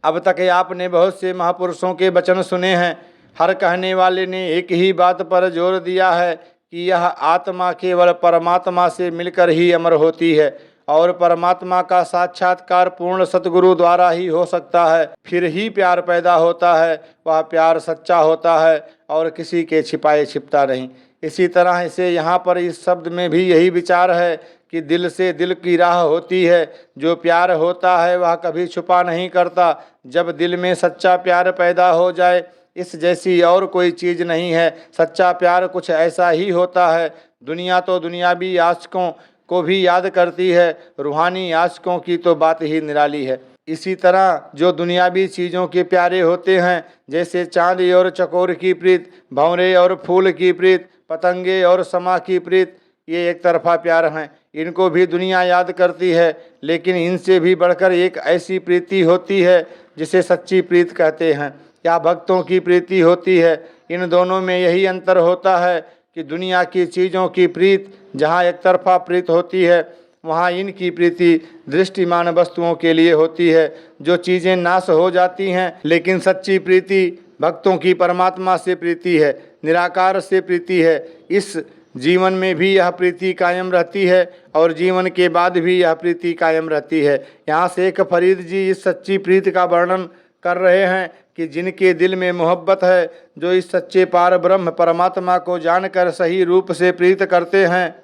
अब तक आपने बहुत से महापुरुषों के वचन सुने हैं। हर कहने वाले ने एक ही बात पर जोर दिया है कि यह आत्मा केवल परमात्मा से मिलकर ही अमर होती है और परमात्मा का साक्षात्कार पूर्ण सतगुरु द्वारा ही हो सकता है। फिर ही प्यार पैदा होता है, वह प्यार सच्चा होता है और किसी के छिपाए छिपता नहीं। इसी तरह से यहाँ पर इस शब्द में भी यही विचार है कि दिल से दिल की राह होती है। जो प्यार होता है वह कभी छुपा नहीं करता। जब दिल में सच्चा प्यार पैदा हो जाए, इस जैसी और कोई चीज़ नहीं है। सच्चा प्यार कुछ ऐसा ही होता है। दुनिया तो दुनियावी आशिकों को भी याद करती है, रूहानी आशिकों की तो बात ही निराली है। इसी तरह जो दुनियावी चीज़ों के प्यारे होते हैं, जैसे चांद और चकोर की प्रीत, भंवरे और फूल की प्रीत, पतंगे और समा की प्रीत, ये एक तरफा प्यार हैं। इनको भी दुनिया याद करती है, लेकिन इनसे भी बढ़कर एक ऐसी प्रीति होती है जिसे सच्ची प्रीत कहते हैं या भक्तों की प्रीति होती है। इन दोनों में यही अंतर होता है कि दुनिया की चीज़ों की प्रीत जहाँ एक तरफा प्रीत होती है, वहाँ इनकी प्रीति दृष्टिमान वस्तुओं के लिए होती है। जो चीज़ें नाश हो जाती हैं, लेकिन सच्ची प्रीति भक्तों की परमात्मा से प्रीति है, निराकार से प्रीति है। इस जीवन में भी यह प्रीति कायम रहती है और जीवन के बाद भी यह प्रीति कायम रहती है। यहाँ शेख फरीद जी इस सच्ची प्रीति का वर्णन कर रहे हैं कि जिनके दिल में मोहब्बत है, जो इस सच्चे पार ब्रह्म परमात्मा को जानकर सही रूप से प्रीत करते हैं,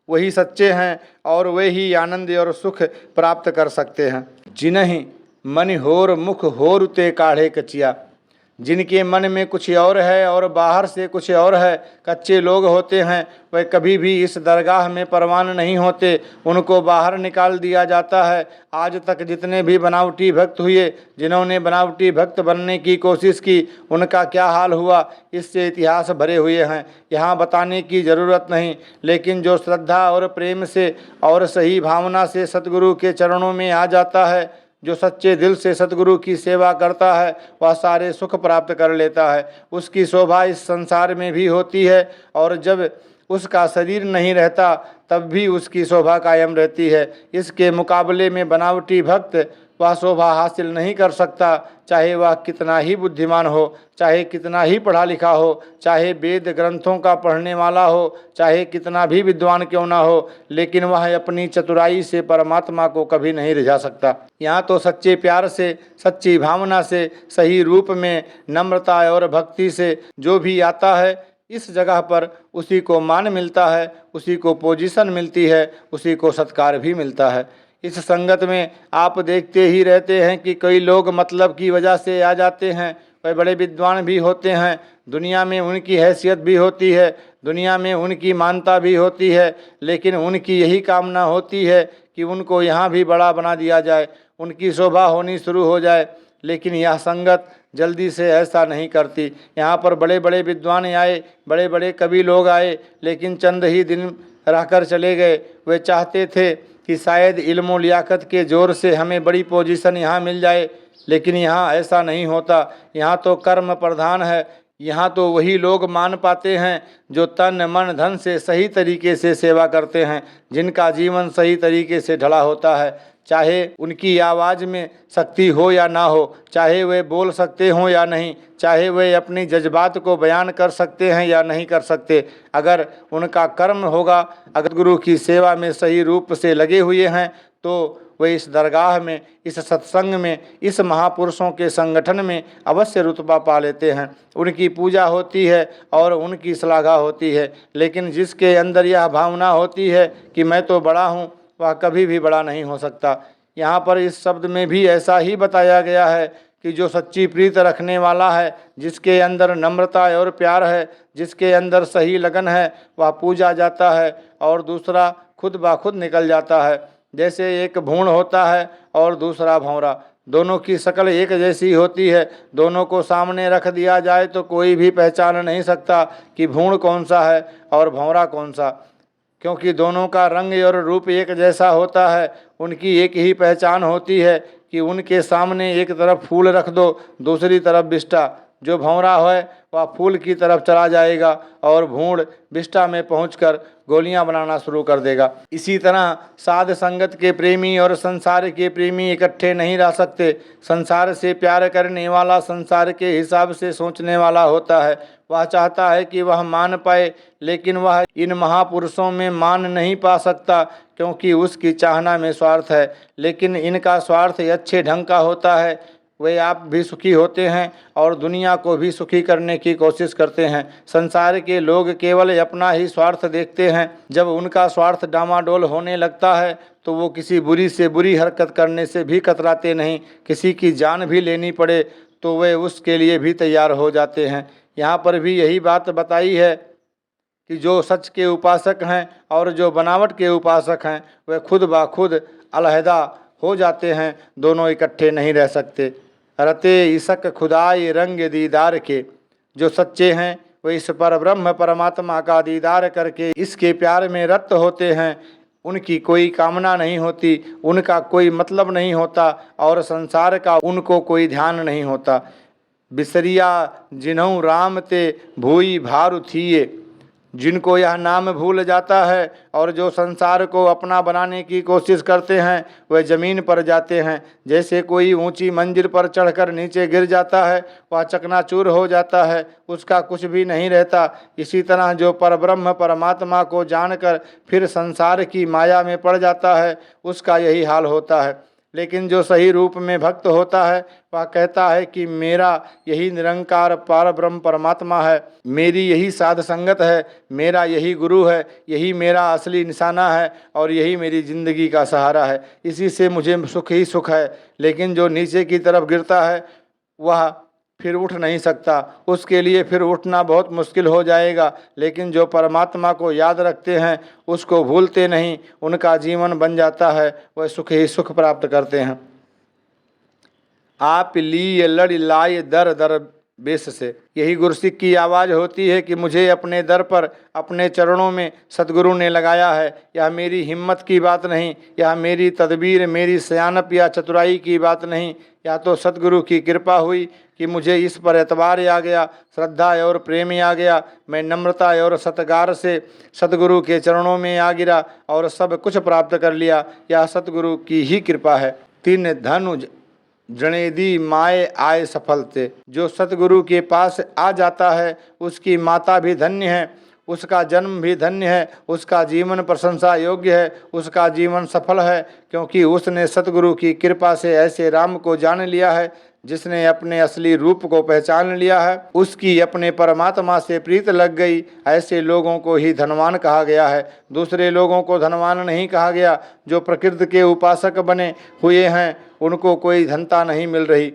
वही सच्चे हैं और वे ही आनंद और सुख प्राप्त कर सकते हैं। जिन्हीं मन होर मुख होर ते काढ़े कचिया, जिनके मन में कुछ और है और बाहर से कुछ और है, कच्चे लोग होते हैं, वे कभी भी इस दरगाह में परवान नहीं होते, उनको बाहर निकाल दिया जाता है। आज तक जितने भी बनावटी भक्त हुए, जिन्होंने बनावटी भक्त बनने की कोशिश की, उनका क्या हाल हुआ, इससे इतिहास भरे हुए हैं, यहाँ बताने की ज़रूरत नहीं। लेकिन जो श्रद्धा और प्रेम से और सही भावना से सतगुरु के चरणों में आ जाता है, जो सच्चे दिल से सतगुरु की सेवा करता है, वह सारे सुख प्राप्त कर लेता है। उसकी शोभा इस संसार में भी होती है और जब उसका शरीर नहीं रहता तब भी उसकी शोभा कायम रहती है। इसके मुकाबले में बनावटी भक्त वह शोभा हासिल नहीं कर सकता, चाहे वह कितना ही बुद्धिमान हो, चाहे कितना ही पढ़ा लिखा हो, चाहे वेद ग्रंथों का पढ़ने वाला हो, चाहे कितना भी विद्वान क्यों ना हो, लेकिन वह अपनी चतुराई से परमात्मा को कभी नहीं रिझा सकता। यहाँ तो सच्चे प्यार से, सच्ची भावना से, सही रूप में नम्रता और भक्ति से जो भी आता है, इस जगह पर उसी को मान मिलता है, उसी को पोजीशन मिलती है, उसी को सत्कार भी मिलता है। इस संगत में आप देखते ही रहते हैं कि कई लोग मतलब की वजह से आ जाते हैं, वे बड़े विद्वान भी होते हैं, दुनिया में उनकी हैसियत भी होती है, दुनिया में उनकी मानता भी होती है, लेकिन उनकी यही कामना होती है कि उनको यहाँ भी बड़ा बना दिया जाए, उनकी शोभा होनी शुरू हो जाए। लेकिन यह संगत जल्दी से ऐसा नहीं करती। यहाँ पर बड़े बड़े विद्वान आए, बड़े बड़े कवि लोग आए, लेकिन चंद ही दिन रहकर चले गए। वे चाहते थे कि शायद इल्म लियाकत के ज़ोर से हमें बड़ी पोजीशन यहाँ मिल जाए, लेकिन यहाँ ऐसा नहीं होता। यहाँ तो कर्म प्रधान है। यहाँ तो वही लोग मान पाते हैं जो तन मन धन से सही तरीके से सेवा करते हैं, जिनका जीवन सही तरीके से ढला होता है। चाहे उनकी आवाज़ में शक्ति हो या ना हो, चाहे वे बोल सकते हों या नहीं, चाहे वे अपनी जज्बात को बयान कर सकते हैं या नहीं कर सकते, अगर उनका कर्म होगा, अगर गुरु की सेवा में सही रूप से लगे हुए हैं, तो वे इस दरगाह में, इस सत्संग में, इस महापुरुषों के संगठन में अवश्य रुतबा पा लेते हैं। उनकी पूजा होती है और उनकी श्लाघा होती है। लेकिन जिसके अंदर यह भावना होती है कि मैं तो बड़ा हूँ, वह कभी भी बड़ा नहीं हो सकता। यहाँ पर इस शब्द में भी ऐसा ही बताया गया है कि जो सच्ची प्रीत रखने वाला है, जिसके अंदर नम्रता और प्यार है, जिसके अंदर सही लगन है, वह पूजा जाता है और दूसरा खुद ब खुद निकल जाता है। जैसे एक भूण होता है और दूसरा भौरा, दोनों की शक्ल एक जैसी होती है, दोनों को सामने रख दिया जाए तो कोई भी पहचान नहीं सकता कि भूण कौन सा है और भौरा कौन सा, क्योंकि दोनों का रंग और रूप एक जैसा होता है। उनकी एक ही पहचान होती है कि उनके सामने एक तरफ फूल रख दो, दूसरी तरफ बिष्टा। जो भौरा है वह फूल की तरफ चला जाएगा और भूड़ बिष्टा में पहुंचकर गोलियां बनाना शुरू कर देगा। इसी तरह साध संगत के प्रेमी और संसार के प्रेमी इकट्ठे नहीं रह सकते। संसार से प्यार करने वाला संसार के हिसाब से सोचने वाला होता है। वह चाहता है कि वह मान पाए, लेकिन वह इन महापुरुषों में मान नहीं पा सकता, क्योंकि उसकी चाहना में स्वार्थ है। लेकिन इनका स्वार्थ अच्छे ढंग का होता है। वे आप भी सुखी होते हैं और दुनिया को भी सुखी करने की कोशिश करते हैं। संसार के लोग केवल अपना ही स्वार्थ देखते हैं। जब उनका स्वार्थ डामाडोल होने लगता है तो वो किसी बुरी से बुरी हरकत करने से भी कतराते नहीं। किसी की जान भी लेनी पड़े तो वे उसके लिए भी तैयार हो जाते हैं। यहाँ पर भी यही बात बताई है कि जो सच के उपासक हैं और जो बनावट के उपासक हैं, वे खुद ब खुद अलहदा हो जाते हैं, दोनों इकट्ठे नहीं रह सकते। रते इसक खुदाई रंग दीदार के, जो सच्चे हैं वे इस पर ब्रह्म परमात्मा का दीदार करके इसके प्यार में रत होते हैं। उनकी कोई कामना नहीं होती, उनका कोई मतलब नहीं होता और संसार का उनको कोई ध्यान नहीं होता। बिसरिया जिन्हूं राम ते भूई भारु थिए, जिनको यह नाम भूल जाता है और जो संसार को अपना बनाने की कोशिश करते हैं वह ज़मीन पर जाते हैं। जैसे कोई ऊंची मंजिल पर चढ़कर नीचे गिर जाता है, वह चकनाचूर हो जाता है, उसका कुछ भी नहीं रहता। इसी तरह जो परब्रह्म परमात्मा को जानकर फिर संसार की माया में पड़ जाता है, उसका यही हाल होता है। लेकिन जो सही रूप में भक्त होता है वह कहता है कि मेरा यही निरंकार परब्रह्म परमात्मा है, मेरी यही साध संगत है, मेरा यही गुरु है, यही मेरा असली निशाना है और यही मेरी ज़िंदगी का सहारा है, इसी से मुझे सुख ही सुख है। लेकिन जो नीचे की तरफ गिरता है वह फिर उठ नहीं सकता, उसके लिए फिर उठना बहुत मुश्किल हो जाएगा। लेकिन जो परमात्मा को याद रखते हैं, उसको भूलते नहीं, उनका जीवन बन जाता है, वह सुख ही सुख प्राप्त करते हैं। आप लिए लड़ लाए दर दर बेस से, यही गुरसिक की आवाज़ होती है कि मुझे अपने दर पर अपने चरणों में सतगुरु ने लगाया है। यह मेरी हिम्मत की बात नहीं, यह मेरी तदबीर, मेरी सयानप या चतुराई की बात नहीं, या तो सतगुरु की कृपा हुई कि मुझे इस पर एतबार आ गया, श्रद्धा और प्रेम आ गया। मैं नम्रता और सत्कार से सतगुरु के चरणों में आ गिरा और सब कुछ प्राप्त कर लिया। यह सतगुरु की ही कृपा है। 3 धनुज जनेदी माए आए सफल थे, जो सतगुरु के पास आ जाता है उसकी माता भी धन्य है, उसका जन्म भी धन्य है, उसका जीवन प्रशंसा योग्य है, उसका जीवन सफल है, क्योंकि उसने सतगुरु की कृपा से ऐसे राम को जान लिया है जिसने अपने असली रूप को पहचान लिया है। उसकी अपने परमात्मा से प्रीत लग गई। ऐसे लोगों को ही धनवान कहा गया है, दूसरे लोगों को धनवान नहीं कहा गया। जो प्रकृति के उपासक बने हुए हैं उनको कोई धनता नहीं मिल रही।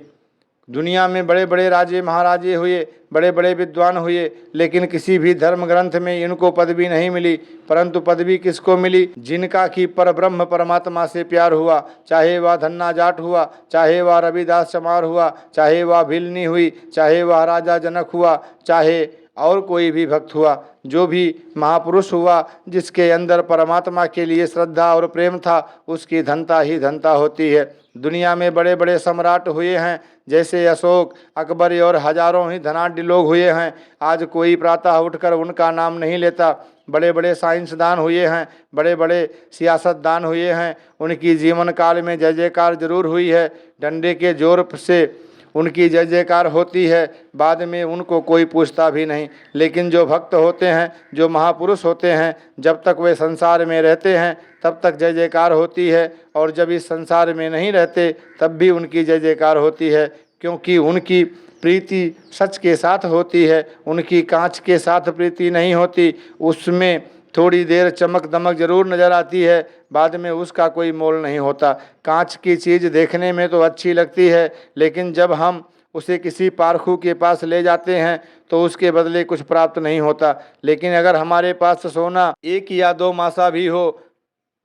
दुनिया में बड़े बड़े राजे महाराजे हुए, बड़े बड़े विद्वान हुए, लेकिन किसी भी धर्म ग्रंथ में इनको पदवी नहीं मिली। परंतु पदवी किसको मिली? जिनका कि परब्रह्म परमात्मा से प्यार हुआ, चाहे वह धन्ना जाट हुआ, चाहे वह रविदास चमार हुआ, चाहे वह भिलनी हुई, चाहे वह राजा जनक हुआ, चाहे और कोई भी भक्त हुआ। जो भी महापुरुष हुआ जिसके अंदर परमात्मा के लिए श्रद्धा और प्रेम था, उसकी धनता ही धनता होती है। दुनिया में बड़े बड़े सम्राट हुए हैं, जैसे अशोक, अकबर और हजारों ही धनाढ्य लोग हुए हैं। आज कोई प्रातः उठकर उनका नाम नहीं लेता। बड़े बड़े साइंसदान हुए हैं, बड़े बड़े सियासतदान हुए हैं, उनकी जीवन काल में जय जयकार जरूर हुई है, डंडे के जोर से उनकी जय जयकार होती है, बाद में उनको कोई पूछता भी नहीं। लेकिन जो भक्त होते हैं, जो महापुरुष होते हैं, जब तक वे संसार में रहते हैं तब तक जय जयकार होती है, और जब इस संसार में नहीं रहते तब भी उनकी जय जयकार होती है, क्योंकि उनकी प्रीति सच के साथ होती है, उनकी कांच के साथ प्रीति नहीं होती। उसमें थोड़ी देर चमक दमक जरूर नज़र आती है, बाद में उसका कोई मोल नहीं होता। कांच की चीज़ देखने में तो अच्छी लगती है, लेकिन जब हम उसे किसी पारखू के पास ले जाते हैं तो उसके बदले कुछ प्राप्त नहीं होता। लेकिन अगर हमारे पास सोना 1 या 2 मासा भी हो,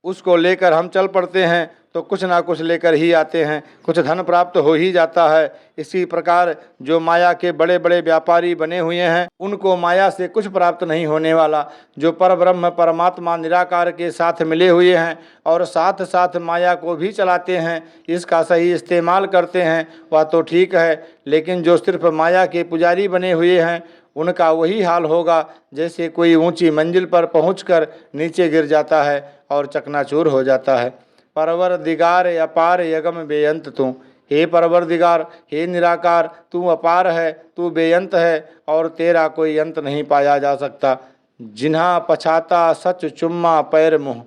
उसको लेकर हम चल पड़ते हैं तो कुछ ना कुछ लेकर ही आते हैं, कुछ धन प्राप्त हो ही जाता है। इसी प्रकार जो माया के बड़े बड़े व्यापारी बने हुए हैं, उनको माया से कुछ प्राप्त नहीं होने वाला। जो परब्रह्म परमात्मा निराकार के साथ मिले हुए हैं और साथ साथ माया को भी चलाते हैं, इसका सही इस्तेमाल करते हैं, वह तो ठीक है। लेकिन जो सिर्फ माया के पुजारी बने हुए हैं, उनका वही हाल होगा जैसे कोई ऊंची मंजिल पर पहुंचकर नीचे गिर जाता है और चकनाचूर हो जाता है। परवरदिगार अपार यगम बेअंत तू, हे परवरदिगार, हे निराकार, तू अपार है, तू बेअंत है और तेरा कोई अंत नहीं पाया जा सकता। जिन्हा पछाता सच चुम्मा पैर मुँह,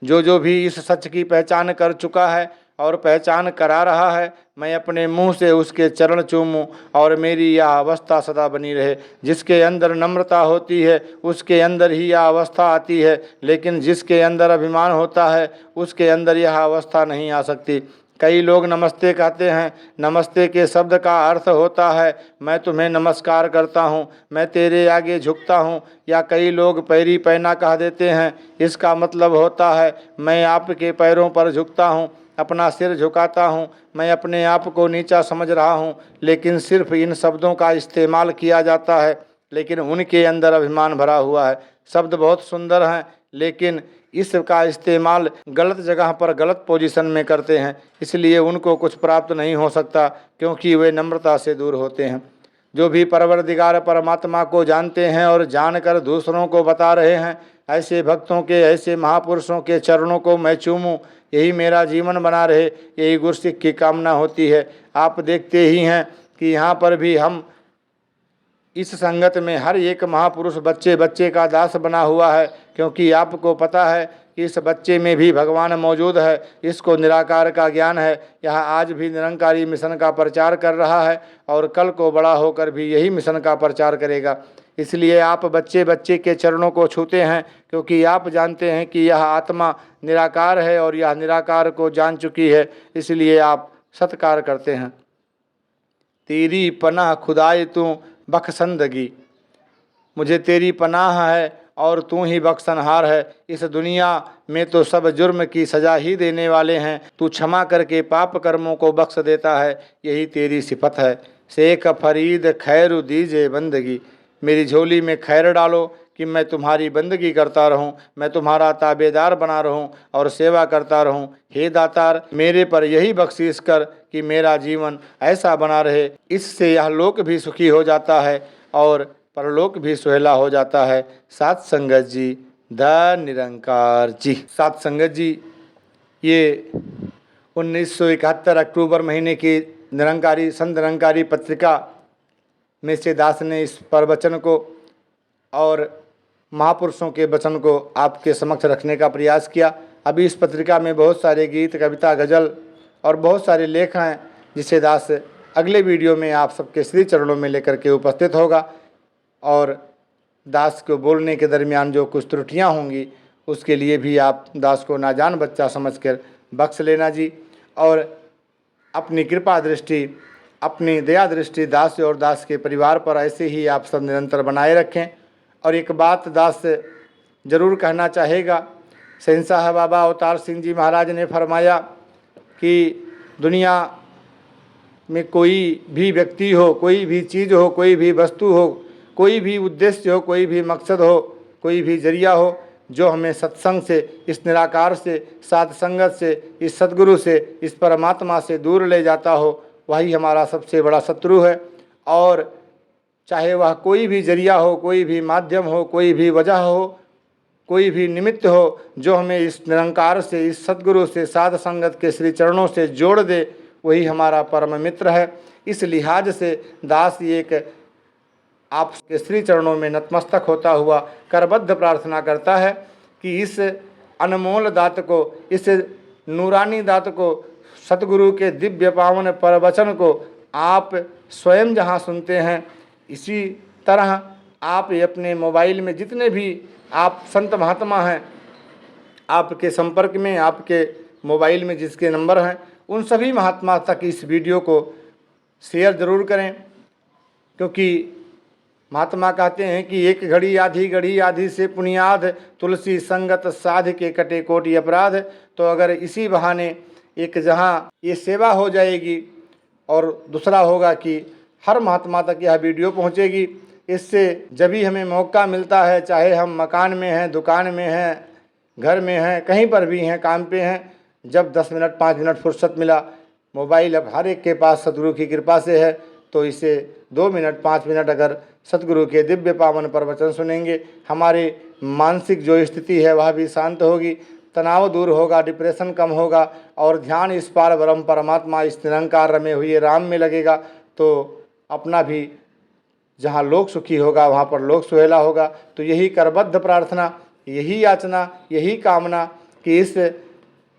जो भी इस सच की पहचान कर चुका है और पहचान करा रहा है, मैं अपने मुंह से उसके चरण चूमूं और मेरी यह अवस्था सदा बनी रहे। जिसके अंदर नम्रता होती है उसके अंदर ही यह अवस्था आती है, लेकिन जिसके अंदर अभिमान होता है उसके अंदर यह अवस्था नहीं आ सकती। कई लोग नमस्ते कहते हैं, नमस्ते के शब्द का अर्थ होता है मैं तुम्हें नमस्कार करता हूँ, मैं तेरे आगे झुकता हूँ, या कई लोग पैरी पैना कह देते हैं, इसका मतलब होता है मैं आपके पैरों पर झुकता हूँ, अपना सिर झुकाता हूँ, मैं अपने आप को नीचा समझ रहा हूँ। लेकिन सिर्फ इन शब्दों का इस्तेमाल किया जाता है, लेकिन उनके अंदर अभिमान भरा हुआ है। शब्द बहुत सुंदर हैं, लेकिन इसका इस्तेमाल गलत जगह पर गलत पोजीशन में करते हैं, इसलिए उनको कुछ प्राप्त नहीं हो सकता, क्योंकि वे नम्रता से दूर होते हैं। जो भी परवरदिगार परमात्मा को जानते हैं और जानकर दूसरों को बता रहे हैं, ऐसे भक्तों के, ऐसे महापुरुषों के चरणों को मैं चूमूं, यही मेरा जीवन बना रहे, यही गुरसिक की कामना होती है। आप देखते ही हैं कि यहाँ पर भी हम इस संगत में हर एक महापुरुष बच्चे बच्चे का दास बना हुआ है, क्योंकि आपको पता है कि इस बच्चे में भी भगवान मौजूद है, इसको निराकार का ज्ञान है। यह आज भी निरंकारी मिशन का प्रचार कर रहा है और कल को बड़ा होकर भी यही मिशन का प्रचार करेगा। इसलिए आप बच्चे बच्चे के चरणों को छूते हैं, क्योंकि आप जानते हैं कि यह आत्मा निराकार है और यह निराकार को जान चुकी है, इसलिए आप सत्कार करते हैं। तेरी पनाह खुदाए तू बख्शंदगी, मुझे तेरी पनाह है और तू ही बख्शनहार है। इस दुनिया में तो सब जुर्म की सज़ा ही देने वाले हैं, तू क्षमा करके पाप कर्मों को बख्श देता है, यही तेरी सिफत है। शेख फरीद खैर दीजिए बंदगी, मेरी झोली में खैर डालो कि मैं तुम्हारी बंदगी करता रहूं, मैं तुम्हारा ताबेदार बना रहूं और सेवा करता रहूं। हे दातार, मेरे पर यही बख्शीश कर कि मेरा जीवन ऐसा बना रहे, इससे यह लोक भी सुखी हो जाता है और परलोक भी सुहेला हो जाता है। सात संगत जी, द निरंकार जी। सात संगत जी, ये 1971 अक्टूबर महीने की निरंकारी संत निरंकारी पत्रिका में से दास ने इस प्रवचन को और महापुरुषों के वचन को आपके समक्ष रखने का प्रयास किया। अभी इस पत्रिका में बहुत सारे गीत, कविता, गज़ल और बहुत सारे लेख हैं, जिसे दास अगले वीडियो में आप सबके श्री चरणों में लेकर के उपस्थित होगा। और दास को बोलने के दरमियान जो कुछ त्रुटियां होंगी, उसके लिए भी आप दास को नाजान बच्चा समझकर बख्श लेना जी। और अपनी कृपा दृष्टि, अपनी दया दृष्टि दास और दास के परिवार पर ऐसे ही आप सब निरंतर बनाए रखें। और एक बात दास ज़रूर कहना चाहेगा, शहंशाह बाबा अवतार सिंह जी महाराज ने फरमाया कि दुनिया में कोई भी व्यक्ति हो, कोई भी चीज़ हो, कोई भी वस्तु हो, कोई भी उद्देश्य हो, कोई भी मकसद हो, कोई भी जरिया हो, जो हमें सत्संग से, इस निराकार से, साध संगत से, इस सद्गुरु से, इस परमात्मा से दूर ले जाता हो, वही हमारा सबसे बड़ा शत्रु है। और चाहे वह कोई भी जरिया हो, कोई भी माध्यम हो, कोई भी वजह हो, कोई भी निमित्त हो, जो हमें इस निरंकार से, इस सद्गुरु से, साध संगत के श्री चरणों से जोड़ दे, वही हमारा परम मित्र है। इस लिहाज से दास एक आपके श्री चरणों में नतमस्तक होता हुआ करबद्ध प्रार्थना करता है कि इस अनमोल दात को, इस नूरानी दात को, सतगुरु के दिव्य पावन प्रवचन को आप स्वयं जहाँ सुनते हैं, इसी तरह आप अपने मोबाइल में जितने भी आप संत महात्मा हैं, आपके संपर्क में, आपके मोबाइल में जिसके नंबर हैं, उन सभी महात्मा तक इस वीडियो को शेयर ज़रूर करें। क्योंकि महात्मा कहते हैं कि एक घड़ी आधी से पुनियाद, तुलसी संगत साध के कटे कोटि अपराध। तो अगर इसी बहाने एक जहाँ ये सेवा हो जाएगी और दूसरा होगा कि हर महात्मा तक यह वीडियो पहुँचेगी, इससे जब भी हमें मौका मिलता है, चाहे हम मकान में हैं, दुकान में हैं, घर में हैं, कहीं पर भी हैं, काम पे हैं, जब 10 मिनट 5 मिनट फुर्सत मिला, मोबाइल अब हर एक के पास सतगुरु की कृपा से है, तो इसे 2 मिनट 5 मिनट अगर सतगुरु के दिव्य पावन प्रवचन सुनेंगे, हमारे मानसिक जो स्थिति है वह भी शांत होगी, तनाव दूर होगा, डिप्रेशन कम होगा और ध्यान इस पार ब्रह्म परमात्मा, इस निरंकार रमे हुए राम में लगेगा। तो अपना भी जहाँ लोक सुखी होगा वहाँ पर लोक सुहेला होगा। तो यही करबद्ध प्रार्थना, यही याचना, यही कामना कि इस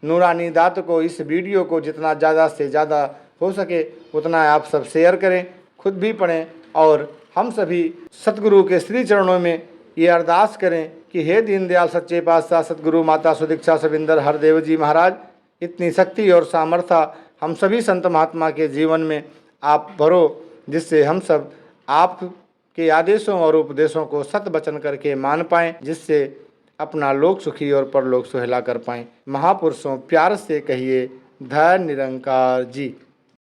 नूरानी दात को, इस वीडियो को जितना ज़्यादा से ज़्यादा हो सके उतना आप सब शेयर करें, खुद भी पढ़ें और हम सभी सतगुरु के श्री चरणों में ये अरदास करें कि हे दीनदयाल सच्चे पातशाह सतगुरु माता सुदीक्षा सविंदर हरदेव जी महाराज, इतनी शक्ति और सामर्थ्य हम सभी संत महात्मा के जीवन में आप भरो, जिससे हम सब आपके आदेशों और उपदेशों को सत वचन करके मान पाएं, जिससे अपना लोक सुखी और परलोक सुहेला कर पाएं। महापुरुषों प्यार से कहिए, धन्य निरंकार जी।